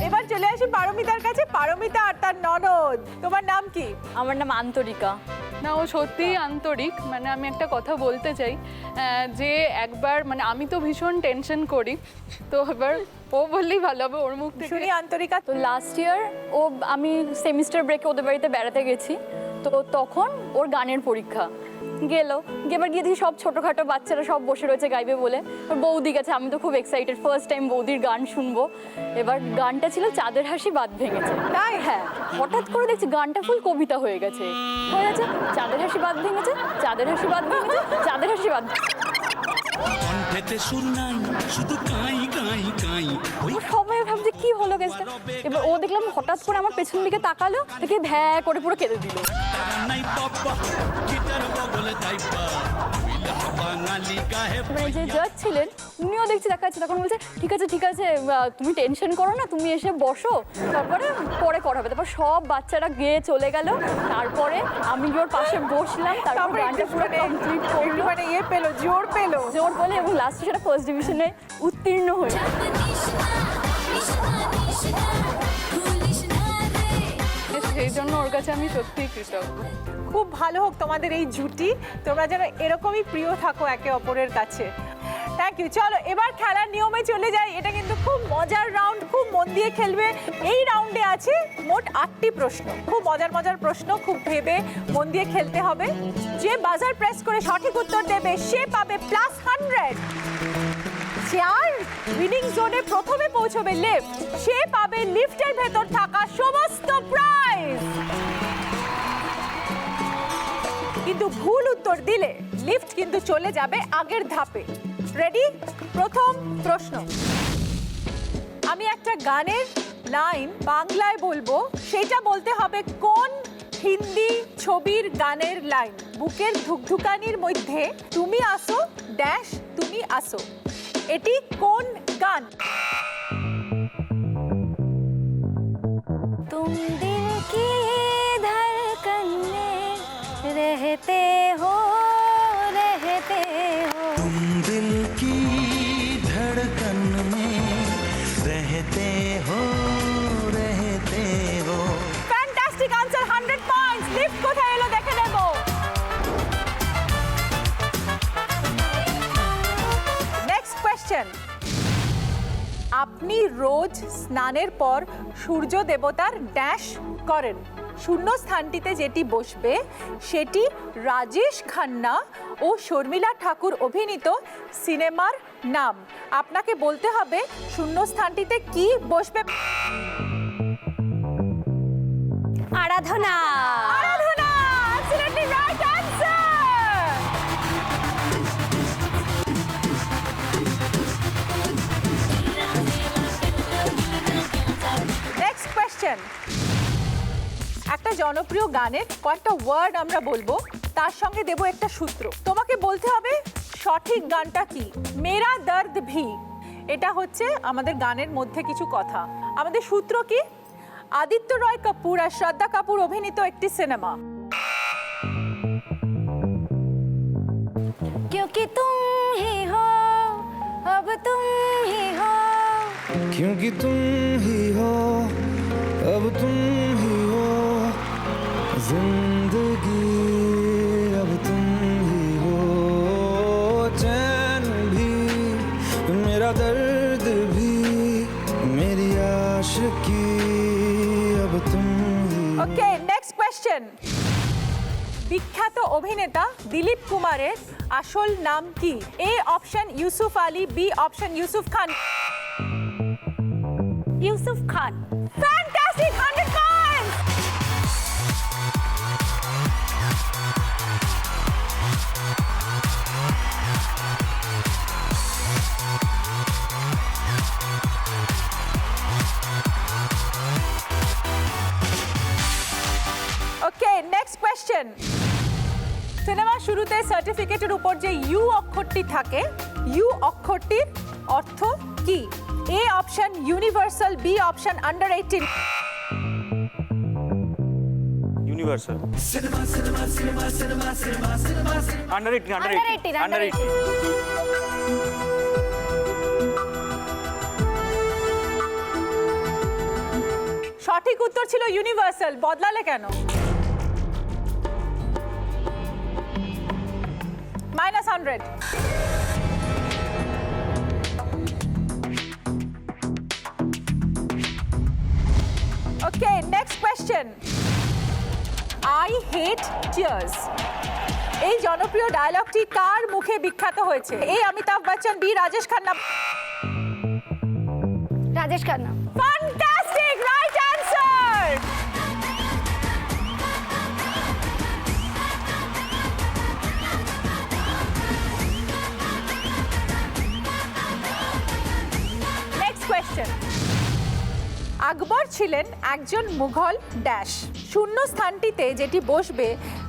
এবার চলে আসি পারমিতার কাছে। পারমিতা আর তার ননদ, তোমার নাম কি? আমার নাম আন্তরিকা। না, ও সত্যিই আন্তরিক। মানে আমি একটা কথা বলতে চাই, যে একবার মানে আমি তো ভীষণ টেনশন করি, তো এবার ও বললেই ভালো হবে ওর মুখ থেকে। শুনি আন্তরিকা। তো লাস্ট ইয়ার আমি সেমিস্টার ব্রেকে ওদের বাড়িতে বেড়াতে গেছি, তো তখন ওর গানের পরীক্ষা এবার গিয়ে দেখি সব ছোটোখাটো বাচ্চারা সব বসে রয়েছে গাইবে বলে। ওর বৌদি গেছে, আমি তো খুব এক্সাইটেড, ফার্স্ট টাইম বৌদির গান শুনবো। এবার গানটা ছিল চাঁদের হাসি বাদ ভেঙেছে। তাই হ্যাঁ, হঠাৎ করে দেখছি গানটা ফুল কবিতা হয়ে গেছে। চাঁদের হাসি বাদ ভেঙেছে, চাঁদের হাসি বাদ ভেঙেছে, চাঁদের হাসি বাদ। কণ্ঠেতে সুর নাই, শুধু কাই কাই কাই। সবাই ভাবছে কি হলো গেছটা। এবার ও দেখলাম হঠাৎ করে আমার পেছন দিকে তাকালো, থেকে ভ্যা করে পুরো কেঁদে দিল। নাই বাবা গিটার বগলে যাইবা বাঙালি গায়ে। মানে যে জাজ ছিলেন উনিও দেখছি দেখাচ্ছে, তখন বলছে ঠিক আছে ঠিক আছে, তুমি টেনশন করো না, তুমি এসে বসো, তারপরে পরে করাবে। তারপর সব বাচ্চারা গিয়ে চলে গেল, তারপরে আমি ওর পাশে বসলাম, তারপর গানটা পুরো কমপ্লিট করলো। মানে ইয়ে পেলো, জোর পেলো, জোর পেলো, এবং লাস্টে সেটা ফার্স্ট ডিভিশনে উত্তীর্ণ হয়ে। সেই জন্য ওর কাছে আমি সত্যিই কৃতজ্ঞ। খুব ভালো হোক তোমাদের এই জুটি, তোমরা যেন এরকমই প্রিয় থাকো একে অপরের কাছে। Thank you. চলো এবার খেলার নিয়মে চলে যাই। এটা কিন্তু খুব মজার রাউন্ড, খুব মন দিয়ে খেলবে। এই রাউন্ডে আছে মোট 8টি প্রশ্ন, খুব মজার মজার প্রশ্ন, খুব ভেবে মন দিয়ে খেলতে হবে। যে বাজার প্রেস করে সঠিক উত্তর দেবে সে পাবে +100। যার উইনিং জোনে প্রথমে পৌঁছবে লিফট, সে পাবে লিফটের ভেতর থাকা সমস্ত প্রাইজ। কিন্তু ভুল উত্তর দিলে লিফট কিন্তু চলে যাবে আগের ধাপে। রেডি? প্রথম প্রশ্ন, আমি একটা গানের লাইন বাংলায় বলবো, সেটা বলতে হবে কোন হিন্দি ছবির গানের লাইন। বুকের ধুকধুকানির মধ্যে তুমি আসো ড্যাশ তুমি আসো, এটি কোন গান? तुम दिल की धड़कन में रहते हो तुम दिल की धड़कन में रहते हो ফ্যান্টাস্টিক আনসার, 100 পয়েন্টস। লিফট কোথায় এলো দেখে নেব। নেক্সট কোশ্চেন, আপনি রোজ স্নানের পর সূর্য দেবতার ড্যাশ করেন। শূন্য স্থানটিতে যেটি বসবে সেটি রাজেশ খান্না ও শর্মিলা ঠাকুর অভিনীত সিনেমার নাম। আপনাকে বলতে হবে শূন্য স্থানটিতে কি বসবে। আরাধনা। আরাধনা, absolutely right answer. Next question, একটা জনপ্রিয় গানের কয়েকটা ওয়ার্ড আমরা বলবো, তার সঙ্গে দেব একটা সূত্র। তোমাকে বলতে হবে সঠিক গানটা কি। মেরা দর্দ ভি, এটা হচ্ছে আমাদের গানের মধ্যে কিছু কথা। আমাদের সূত্র কি? আদিত্য রয় কাপুর আর শ্রদ্ধা কাপুর অভিনীত একটি সিনেমা। क्योंकि तुम ही हो अब तुम ही हो, क्योंकि तुम ही हो अब तुम ही हो। जिंदगी अब तुम ही हो, चैन भी मेरा दर्द भी मेरी आशिकी अब तुम ही। ওকে নেক্সট কোয়েশ্চেন। বিখ্যাত অভিনেতা দিলীপ কুমারের আসল নাম কি? A option Yusuf Ali, B option Yusuf Khan. Yusuf Khan. Fantastic, 100 points. Okay next question. সিনেমার শুরুতে সার্টিফিকেটের উপর যে ইউ অক্ষরটি থাকে, ইউ অক্ষরটির অর্থ কি? A option universal, B option under 18। Universal. Under 18, Under 18, under 18। সঠিক উত্তর ছিল ইউনিভার্সাল। বদলালে কেন? -100। Okay next question. I hate tears, এই জনপ্রিয় ডায়লগটি কার মুখে বিখ্যাত হয়েছে? A Amitabh Bachchan, B Rajesh Khanna. Rajesh Khanna. Fantastic, right answer. Next question. Akbar ছিলেন একজন মুঘল ড্যাশ। শূন্য স্থানটিতে যেটি বসবে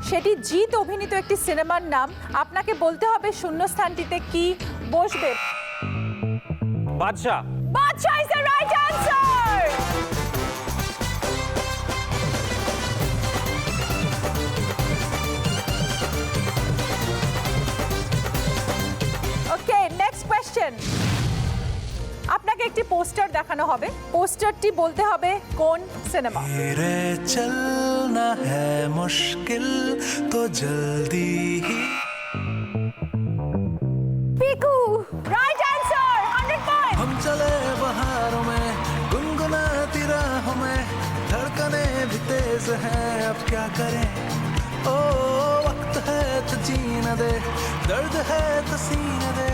সেটি জিৎ অভিনীত একটি সিনেমার নাম। আপনাকে বলতে হবে শূন্য স্থানটিতে কি বসবে। বাদশা। বাদশা is the right answer. Okay next question. আপনাকে একটি পোস্টার দেখানো হবে, পোস্টারটি বলতে হবে কোন সিনেমা। मेरे चलना है मुश्किल तो जल्दी ही। Piku, right answer, 100 point. हम चले बहारों में गुनगुनाती राहों में, धड़कने भी तेज है अब क्या करें, ओ वक्त है तो जीने दे, दर्द है तो सीने दे,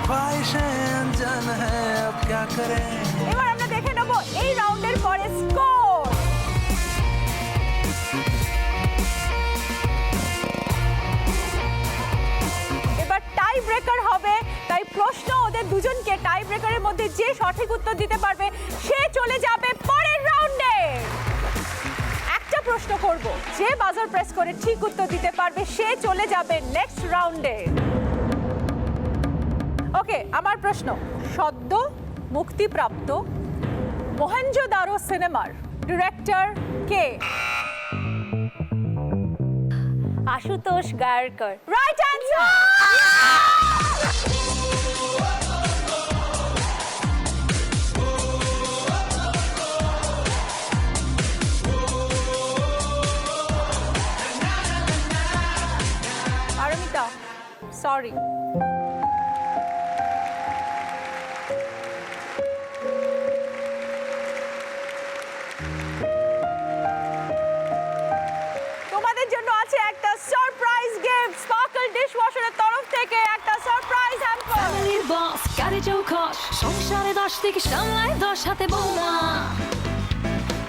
ख्वाहिशें अनजान है अब क्या करें। এবার আমরা দেখে নেব এই রাউন্ডের পরে স্কোর। এবার টাই ব্রেকার হবে, তাই প্রশ্ন ওদের দুজনকে টাই ব্রেকারের মধ্যে যে সঠিক উত্তর দিতে পারবে সে চলে যাবে পরের রাউন্ডে। একটা প্রশ্ন করব, যে বাজার প্রেস করে ঠিক উত্তর দিতে পারবে সে চলে যাবে নেক্সট রাউন্ডে। ওকে, আমার প্রশ্ন। সদ্য মুক্তিপ্রাপ্ত মহেঞ্জোদারো সিনেমার ডিরেক্টর কে? Ashutosh Gowariker. Right answer. Armita, sorry. তোমাদের জন্য আছে একটা সারপ্রাইজ গিফট স্পার্কল ডিশওয়াশারের তরফ থেকে, একটা সারপ্রাইজ হ্যাম্পার। ফ্যামিলির বস, গাড়ি চৌখস, সংসারে 10 থেকে সামলায় 10 হাতে বৌমা।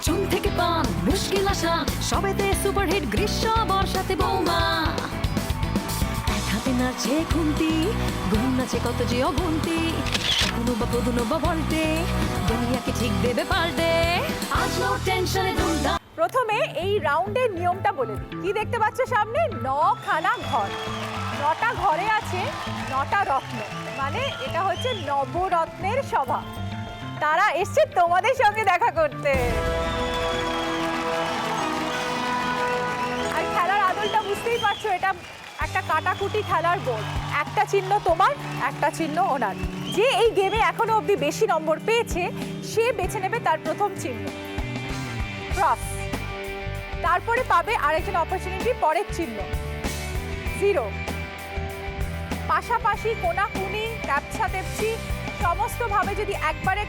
চুন থেকে পান, মুশকিল আসা, সবেতে সুপারহিট গ্রীষ্ম বর্ষাতে বৌমা। এক হাতে নাচে খুন্তি, গুণ নাচে কত যে অগুন্তি, কখনো বা কখনো বা বলতে, দুনিয়াকে ঠিক দেবে পাল্টে। আজ নো টেনশনে দুমদাম। প্রথমে এই রাউন্ডের নিয়মটা বলে দিই। কি দেখতে পাচ্ছ সামনে? 9খানা ঘর। 9টা ঘরে আছে 9টা রত্ন, মানে এটা হচ্ছে নবরত্নের সভা। তারা এসছে তোমাদের সঙ্গে দেখা করতে। আর খেলার আদলটা বুঝতেই পারছো, এটা একটা কাটাকুটি খেলার বোর্ড। একটা চিহ্ন তোমার, একটা চিহ্ন ওনার। যে এই গেমে এখনো অবধি বেশি নম্বর পেয়েছে সে বেছে নেবে তার প্রথম চিহ্ন। ক্রস। তারপরে পাবে আরেকজন অপরচুনিটি পরের চিহ্ন 0। পাশাপাশি কোনাকুনি ট্যাপছা তেপছি সমস্তভাবে যদি একবারে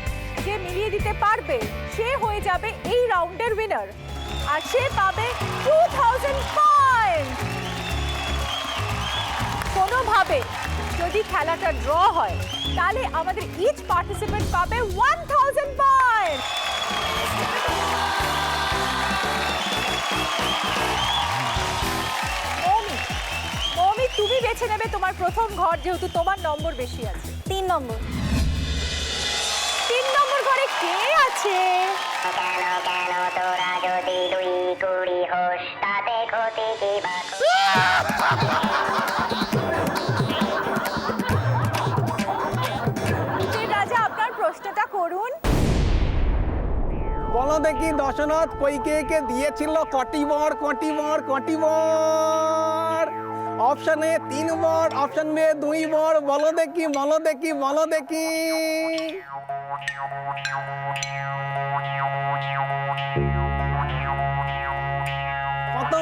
যে মিলিয়ে দিতে পারবে সে হয়ে যাবে এই রাউন্ডের উইনার আর সে পাবে 2000 পয়েন্ট। কোনোভাবে যদি খেলাটা ড্র হয় তাহলে আমাদের ইচ পার্টিসিপেন্ট পাবে 1000 পয়েন্ট। মৌমি তুমি বেছে নেবে তোমার প্রথম ঘর যেহেতু তোমার নম্বর বেশি আছে। 3 নম্বর। 3 নম্বর ঘরে কে আছে? রাজা আপনার প্রশ্নটা করুন। বলো দেখি দশরথ কৈকেয়ীকে দিয়েছিল কটি বর? অপশন এ 3 বর, অপশন বি 2 বর। বলো দেখি কত?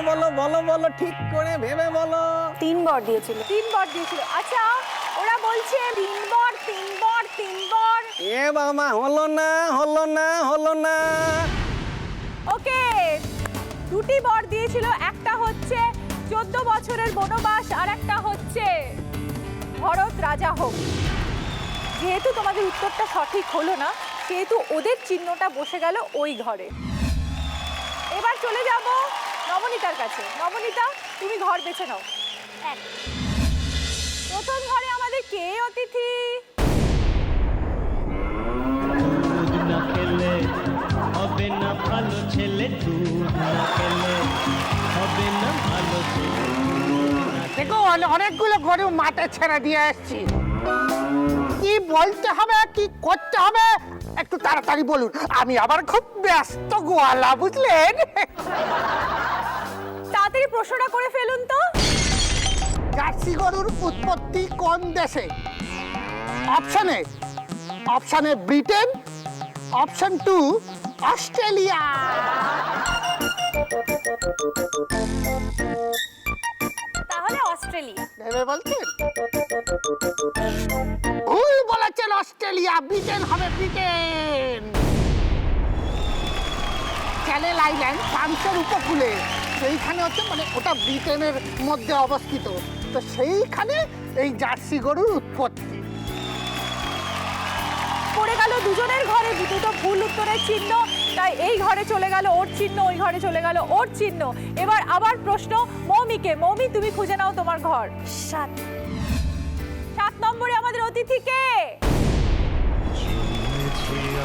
বলো ঠিক করে ভেবে বলো। 3 বর দিয়েছিল। 3 বর দিয়েছিল। আচ্ছা ওরা বলছে 3 বর। এ বাবা, হলো না। ওকে, 2টি বর দিয়েছিল। একটা হচ্ছে 14 বছরের বনবাস আর একটা হচ্ছে ভরত রাজা হোক। যেহেতু তোমাদের উত্তরটা সঠিক হলো না সেহেতু ওদের চিহ্নটা বসে গেল ওই ঘরে। এবার চলে যাব নবনীতার কাছে। নবনীতা তুমি ঘর বেছে নাও। প্রথম ঘরে আমাদের কে অতিথি? হবে না ভালো ছেলে, হবে না ভালো ছেলে। দেখো অনেকগুলো গরু মাঠে ছেড়ে দিয়ে এসেছি। কি বলতে হবে, কি করতে হবে একটু তাড়াতাড়ি বলুন। আমি আবার খুব ব্যস্ত গোয়ালা, বুঝলেন? তাড়াতাড়ি প্রশ্নটা করে ফেলুন তো। জার্সি গরুর উৎপত্তি কোন দেশে? Option A Britain, option 2 Australia. তাহলে অস্ট্রেলিয়া। ভেবে বলছেন? ভুল বলেছেন, অস্ট্রেলিয়া। ব্রিটেন হবে, ব্রিটেন। চ্যানেল আইল্যান্ড ফ্রান্সের উপকূলে, সেইখানে হচ্ছে মানে ওটা ব্রিটেনের মধ্যে অবস্থিত। তো সেইখানে এই জার্সি গরুর উৎপত্তি। পড়ে গেল দুজনের ঘরে দুটো ভুল উত্তরের চিহ্ন, তাই এই ঘরে চলে গেল ওর চিহ্ন, ওই ঘরে চলে গেল ওর চিহ্ন। এবার আবার প্রশ্ন মৌমিকে। মৌমি তুমি খুঁজে নাও তোমার ঘর। 7 নম্বরে আমাদের অতিথি কে?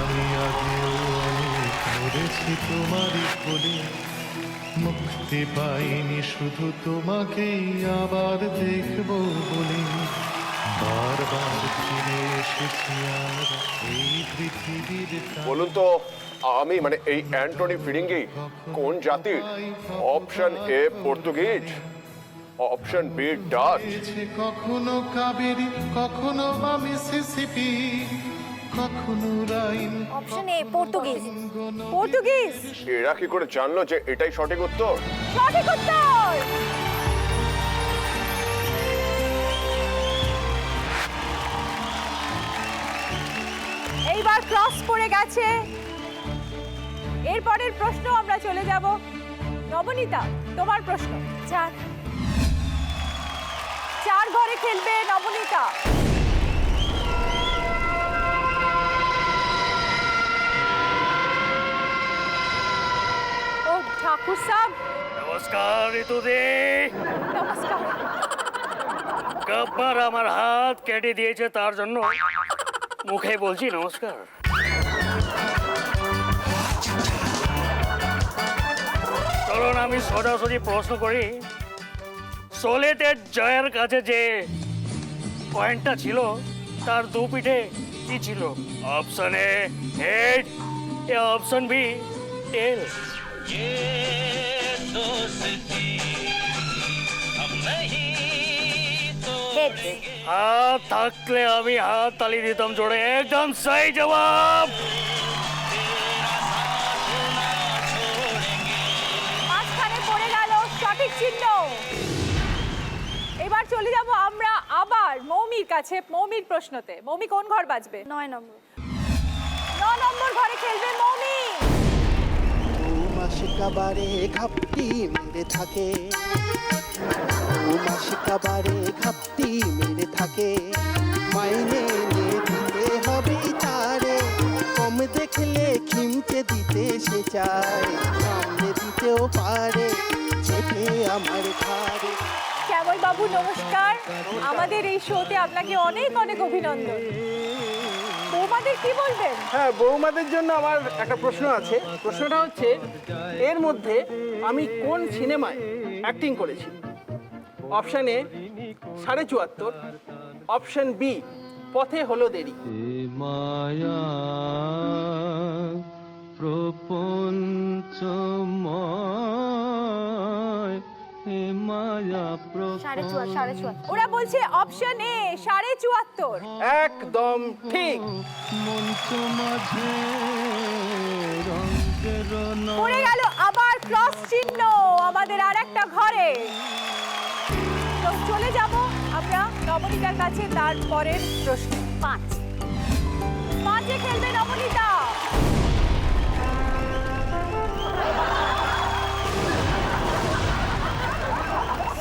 আমি আগেও অনেক মরেছি তোমারই কোলে, মুক্তি পাইনি শুধু তোমাকেই আবার দেখবো বলে। বারবার ফিরে এসেছি আর এই পৃথিবীর। বলুন তো আমি মানে এই অ্যান্টনি ফিরিঙ্গি কোন জাতির? Option A Portuguese, option B Dutch. কখনো কাবেরী, কখনো বা মিসিসিপি, কখনো Rhine. Option A Portuguese. Portuguese? এরা কি করে জানলো যে এটাই সঠিক উত্তর? সঠিক উত্তর। এইবার ক্রস পড়ে গেছে। এরপরের প্রশ্ন আমরা চলে যাব নবনীতা, তোমার প্রশ্ন। 4 ঘরে খেলবে নবনীতা। ও ঠাকুর সাহেব নমস্কার ঋতুদি। নমস্কার। গব্বর আমার হাত কেটে দিয়েছে তার জন্য মুখে বলছি নমস্কার। চলুন আমি সোজাসুজি প্রশ্ন করি। সোলেতে জয়ের কাছে যে পয়েন্টটা ছিল তার দু পিঠে কি ছিল? Option A head, option B tail. হাত থাকলে আমি হাত তালি দিতাম জোরে। একদম সহি জবাব। এবার চলে যাব আমরা আবার মৌমির কাছে, মৌমির প্রশ্নতে। মৌমি কোন ঘর বাজবে? 9 নম্বর। 9 নম্বর ঘরে খেলবে মৌমি। মাসে কাবারে ঘাপটি মেরে থাকে, মাসে কাবারে ঘাপটি মেরে থাকে, মাইনে নিয়ে দিতে হবে তারে, কম দেখলে খিমকে দিতে সে চায়, সামনে দিতেও পারে চেপে আমার ঘাড়ে। শ্যামল বাবু নমস্কার, আমাদের এই শোতে আপনাকে অনেক অনেক অভিনন্দন। বৌমাদের কি বলবেন? হ্যাঁ, বৌমাদের জন্য আমার একটা প্রশ্ন আছে। প্রশ্নটা হচ্ছে, এর মধ্যে আমি কোন সিনেমায় অ্যাক্টিং করেছি? অপশন এ 74.5, অপশন বি পথে হলো দেরি। মায়া প্রপঞ্চময়, মায়া 4.5 ওরা বলছে অপশন এ 74.5। একদম ঠিক। মঞ্চ মাঝে রঙের পড়ে গেল আবার ক্রস চিহ্ন আমাদের আর একটা ঘরে। তো চলে যাব আমরা নবনীতার কাছে তার পরের প্রশ্ন। 5 খেলবে নবনীতা।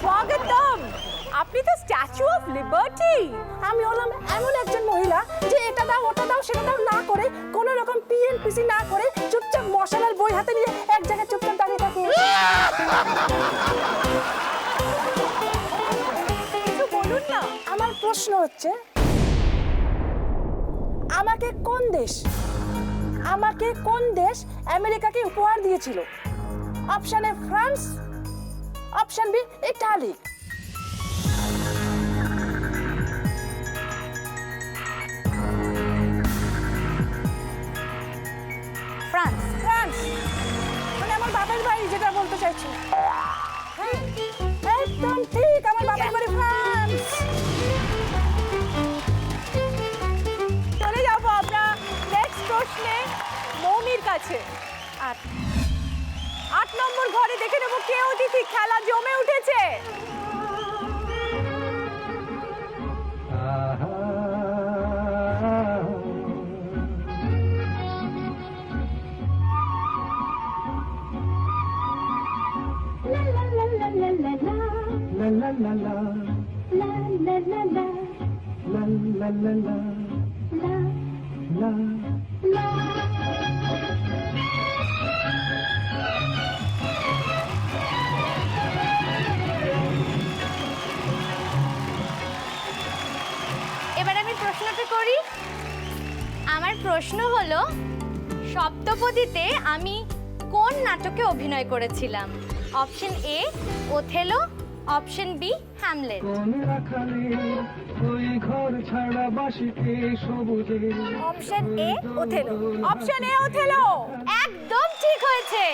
স্বাগতম। আপনি তো স্ট্যাচু অফ লিবার্টি। আমি হলাম এমন একজন মহিলা যে এটা দাও ওটা দাও সেটা দাও না করে, কোনো রকম পিএনপিসি না করে চুপচাপ মশলার বই হাতে নিয়ে এক জায়গায় চুপচাপ দাঁড়িয়ে থাকি। কিছু বলুন না। আমার প্রশ্ন হচ্ছে, আমাকে কোন দেশ আমেরিকাকে উপহার দিয়েছিল? Option A France, option B Italy. France. France মানে আমার বাবার বাড়ি, যেটা বলতে চাইছি। হ্যাঁ, একদম ঠিক, আমার বাবার বাড়ি ফ্রান্স। চলে যাব আমরা নেক্সট প্রশ্নে মৌমির কাছে। 8 নম্বর ঘরে দেখে নেব কে অতিথি। খেলা জমে উঠেছে। এবার আমি প্রশ্নটা করি। আমার প্রশ্ন হলো, সপ্তপদীতে আমি কোন নাটকে অভিনয় করেছিলাম? Option A Othello, option B Hamlet. Option A Othello. Option A Othello একদম ঠিক হয়েছে।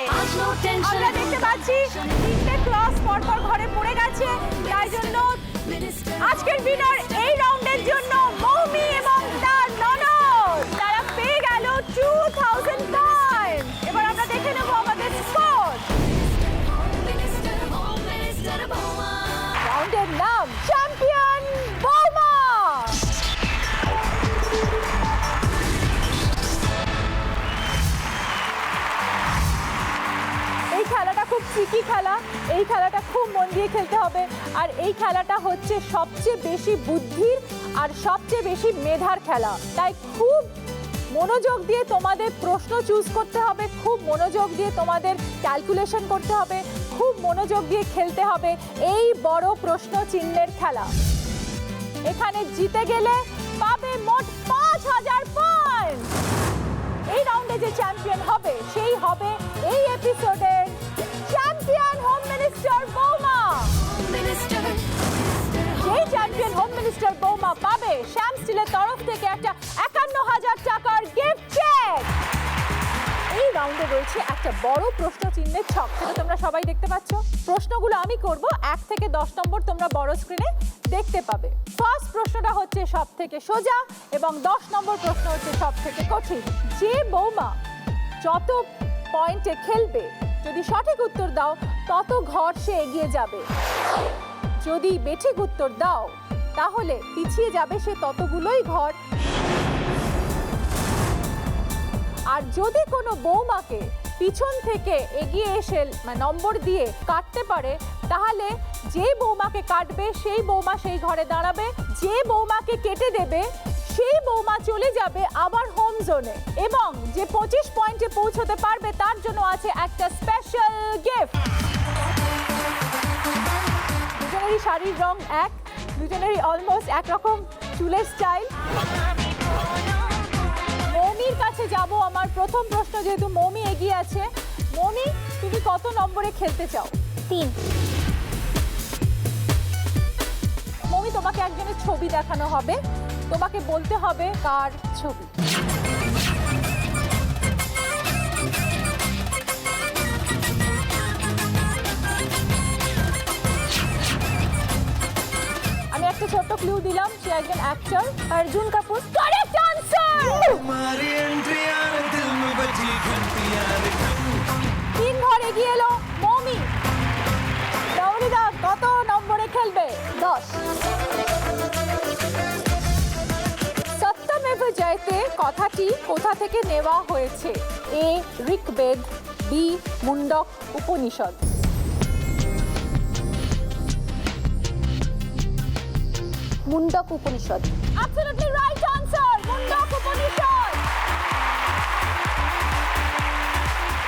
আমরা দেখতে পাচ্ছি 3টে ক্রস পরপর ঘরে পড়ে গেছে। তাই জন্য আজকের উইনার এই রাউন্ডের জন্য মৌমি এবং তার ননদ, তারা পেয়ে গেল 2000 পয়েন্ট। এবার আমরা দেখে নেব আমাদের স্কোর। রাউন্ডের নাম চ্যাম্পিয়ন বৌমা। এই খেলাটা খুব ট্রিকি খেলা। এই খেলাটা খুব মন দিয়ে খেলতে হবে। আর এই খেলাটা হচ্ছে সবচেয়ে বেশি বুদ্ধির আর সবচেয়ে বেশি মেধার খেলা। তাই খুব মনোযোগ দিয়ে তোমাদের প্রশ্ন চুজ করতে হবে, খুব মনোযোগ দিয়ে তোমাদের ক্যালকুলেশন করতে হবে, খুব মনোযোগ দিয়ে খেলতে হবে এই বড় প্রশ্ন চিহ্নের খেলা। এখানে জিতে গেলে পাবে মোট 5000 পয়েন্ট। এই রাউন্ডে যে চ্যাম্পিয়ন হবে সেই হবে এই এপিসোডের চ্যাম্পিয়ন হোম মিনিস্টার বৌমা। যেই চ্যাম্পিয়ন হোম মিনিস্টার বৌমা পাবে শ্যাম স্টিলের তরফ থেকে একটা 51000 টাকার গিফট চেক। এই রাউন্ডে রয়েছে একটা বড় প্রশ্ন চিহ্নের ছক, সেটা তোমরা সবাই দেখতে পাচ্ছ। প্রশ্নগুলো আমি করব, 1 থেকে 10 নম্বর তোমরা বড় স্ক্রিনে দেখতে পাবে। ফার্স্ট প্রশ্নটা হচ্ছে সব থেকে সোজা এবং 10 নম্বর প্রশ্ন হচ্ছে সব থেকে কঠিন। যে বৌমা যত পয়েন্টে খেলবে, যদি সঠিক উত্তর দাও তত ঘর সে এগিয়ে যাবে। যদি বেঠিক উত্তর দাও তাহলে পিছিয়ে যাবে সে ততগুলোই ঘর। আর যদি কোনো বৌমাকে পিছন থেকে এগিয়ে এসে নম্বর দিয়ে কাটতে পারে তাহলে যে বৌমাকে কাটবে সেই বৌমা সেই ঘরে দাঁড়াবে, যে বৌমাকে কেটে দেবে সেই বৌমা চলে যাবে আবার হোম জোনে, এবং যে 25 পয়েন্টে পৌঁছতে পারবে তার জন্য আছে একটা স্পেশাল গিফট। দুজনেরই শাড়ির রং এক, দুজনেরই অলমোস্ট একরকম চুলের স্টাইল। মৌমির কাছে যাব আমার প্রথম প্রশ্ন, যেহেতু মৌমি এগিয়ে আছে। মৌমি, তুমি কত নম্বরে খেলতে চাও? 3। মৌমি, তোমাকে একজনের ছবি দেখানো হবে, তোমাকে বলতে হবে কার ছবি। আমি একটা ছোট্ট ক্লু দিলাম, সে একজন actor. Arjun Kapoor. Correct answer. 3 ঘর এগিয়ে এলো মৌমি। নবনীতা কত নম্বরে খেলবে? 10। সত্যমেব জয়তে কথাটি কোথা থেকে নেওয়া হয়েছে? A Rigveda, B Mundaka Upanishad. Mundaka Upanishad. Absolutely right answer, Mundaka Upanishad.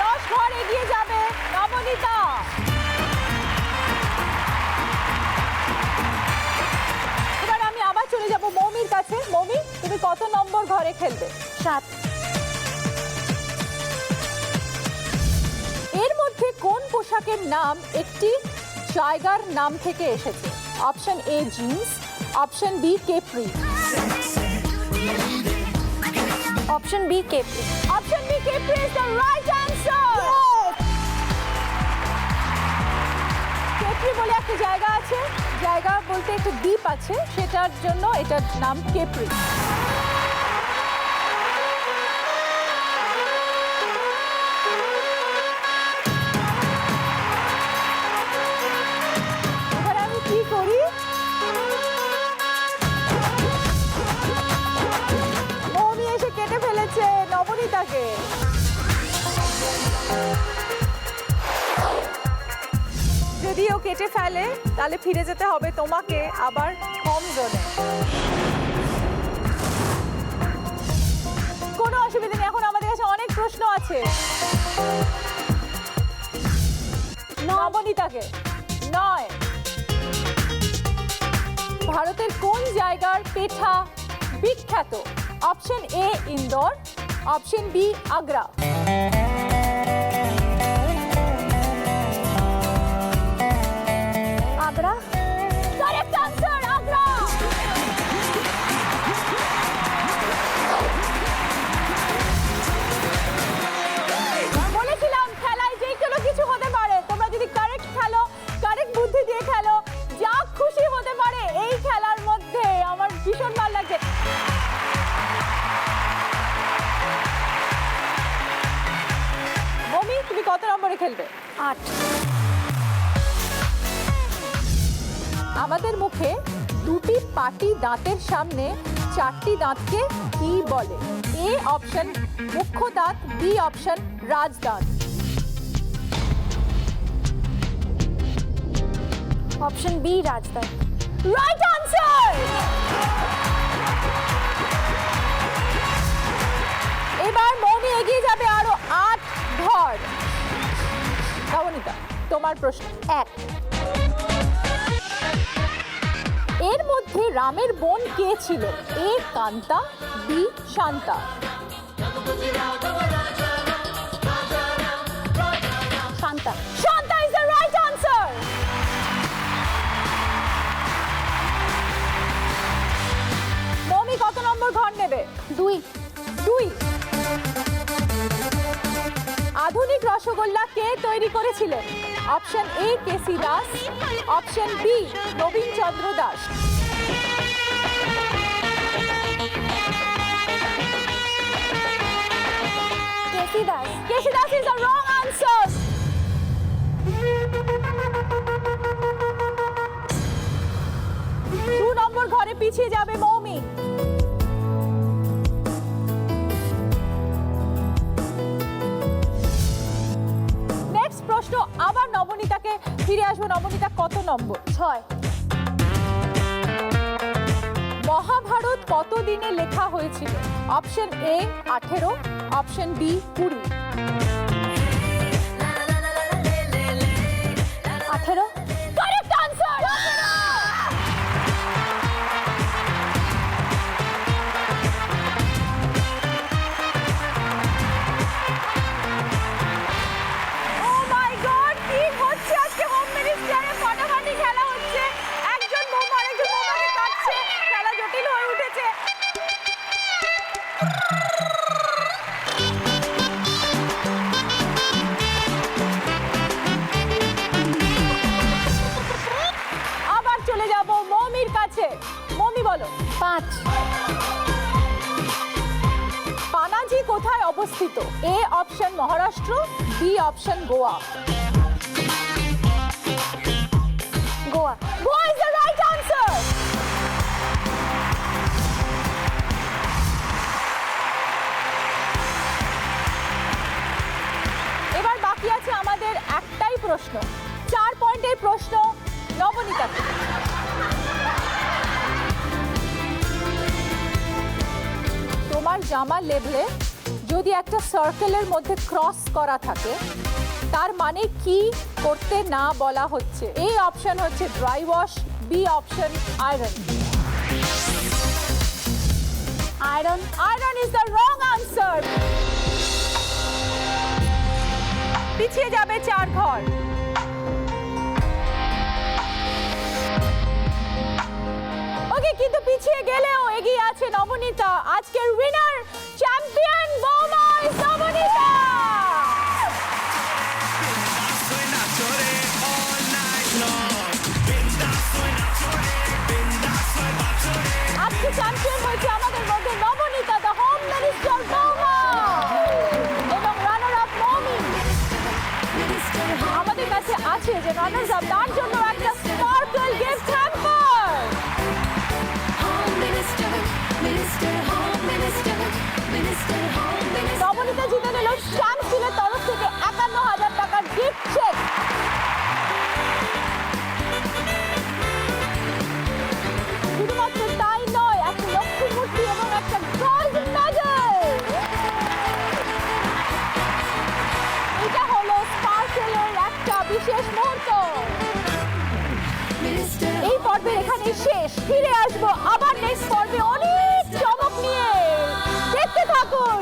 10 ঘর এগিয়ে যাবে নবনীতা। এবার আমি আবার চলে যাব মৌমির কাছে। মৌমি, তুমি কত নম্বর ঘরে খেলবে? 7। এর মধ্যে কোন পোশাকের নাম একটি জায়গার নাম থেকে এসেছে? Option A jeans, option B capri. Option B capri. Option B capri is the right answer. Capri বলে একটা জায়গা আছে, জায়গা বলতে একটা দ্বীপ আছে, সেটার জন্য এটার নাম কেপ্রি। এবার আমি কি করি? মৌমি এসে কেটে ফেলেছে নবনীতাকে। যদি ও কেটে ফেলে তাহলে ফিরে যেতে হবে তোমাকে আবার হোম জোনে। কোনো অসুবিধা নেই, এখন আমাদের কাছে অনেক প্রশ্ন আছে। নবনীতাকে 9। ভারতের কোন জায়গার পেঠা বিখ্যাত? Option A Indore, option B Agra. Agra. Correct answer, Agra. বলেছিলাম খেলায় যে কোনো কিছু হতে পারে, তোমরা যদি কারেক্ট খেলো, কারেক্ট বুদ্ধি দিয়ে খেলো, যা খুশি হতে পারে এই খেলার মধ্যে। আমার ভীষণ ভালো লাগছে। মমি, তুমি কত নম্বরে খেলবে? 8। আমাদের মুখে দুটি পাটি দাঁতের সামনে 4টি দাঁতকে কি বলে? এ অপশন মুখ্য দাঁত, বি অপশন রাজদাঁত। অপশন বি রাজদাঁত। Right answer. এবার মৌমি এগিয়ে যাবে আরো 8 ঘর। নবনীতা, তোমার প্রশ্ন 1। এর মধ্যে রামের বোন কে ছিল? A Kanta, B Shanta. Shanta. Shanta is the right answer. Moumi কত নম্বর ঘর নেবে? 2। 2। আধুনিক রসগোল্লা কে তৈরি করেছিলেন? Option A K C Das, option B Nabin Chandra Das. K C Das. K C Das is the wrong answer. নম্বর ঘরে পিছিয়ে যাবে মৌমিন। নেক্সট প্রশ্ন আবার নবনীতাকে ফিরে আসবো। নবনীতা কত নম্বর? 6। মহাভারত কত দিনে লেখা হয়েছিল? Option A 18, option B 20। 18। Correct answer. Oh my God, কি হচ্ছে আজকে হোম মিনিস্টারে? ফাটাফাটি খেলা হচ্ছে, একজন বৌমা আরেকজন বৌমাকে কাটছে, খেলা জটিল হয়ে উঠেছে। আবার চলে যাব মমির কাছে। মমি বলো। 5। পানাজি কোথায় অবস্থিত? A option Maharashtra, B option Goa. Goa. Goa is the right answer. এবার বাকি আছে আমাদের একটাই প্রশ্ন, 4 পয়েন্টের প্রশ্ন নবনীতাকে। তোমার জামার লেবেলে যদি একটা সার্কেলের মধ্যে ক্রস করা থাকে, তার মানে কি করতে না বলা হচ্ছে? এ অপশন হচ্ছে dry wash, B option iron. Iron. Iron is the wrong answer. পিছিয়ে যাবে 4 ঘর। ওকে, কিন্তু পিছিয়ে গেলেও এগিয়ে আছে নবনীতা। আজকের উইনার, চ্যাম্পিয়ন বৌমা ইজ নবনীতা। আজকে চ্যাম্পিয়ন হয়েছে আমাদের মধ্যে নবনীতা, দ্য হোম মিনিস্টার বৌমা, এবং রানার আপ মৌমিন। আমাদের কাছে আছে যে রানার্স আপ, তার জন্য একটা স্পার্কল গিফট হ্যাম্পার। নবনীতা জিতে নিল শ্যামসিলের তরফ থেকে 51,000 টাকার গিফট চেক। শুধুমাত্র তাই নয়, একটা লক্ষ্মী মূর্তি এবং একটা গোল্ড মেডেল। এটা হলো স্পার্কেলের একটা বিশেষ মুহূর্ত। এই পর্বের এখানে শেষ। ফিরে আসবো আবার নেক্সট পর্বে অনেক চমক নিয়ে। দেখতে থাকুন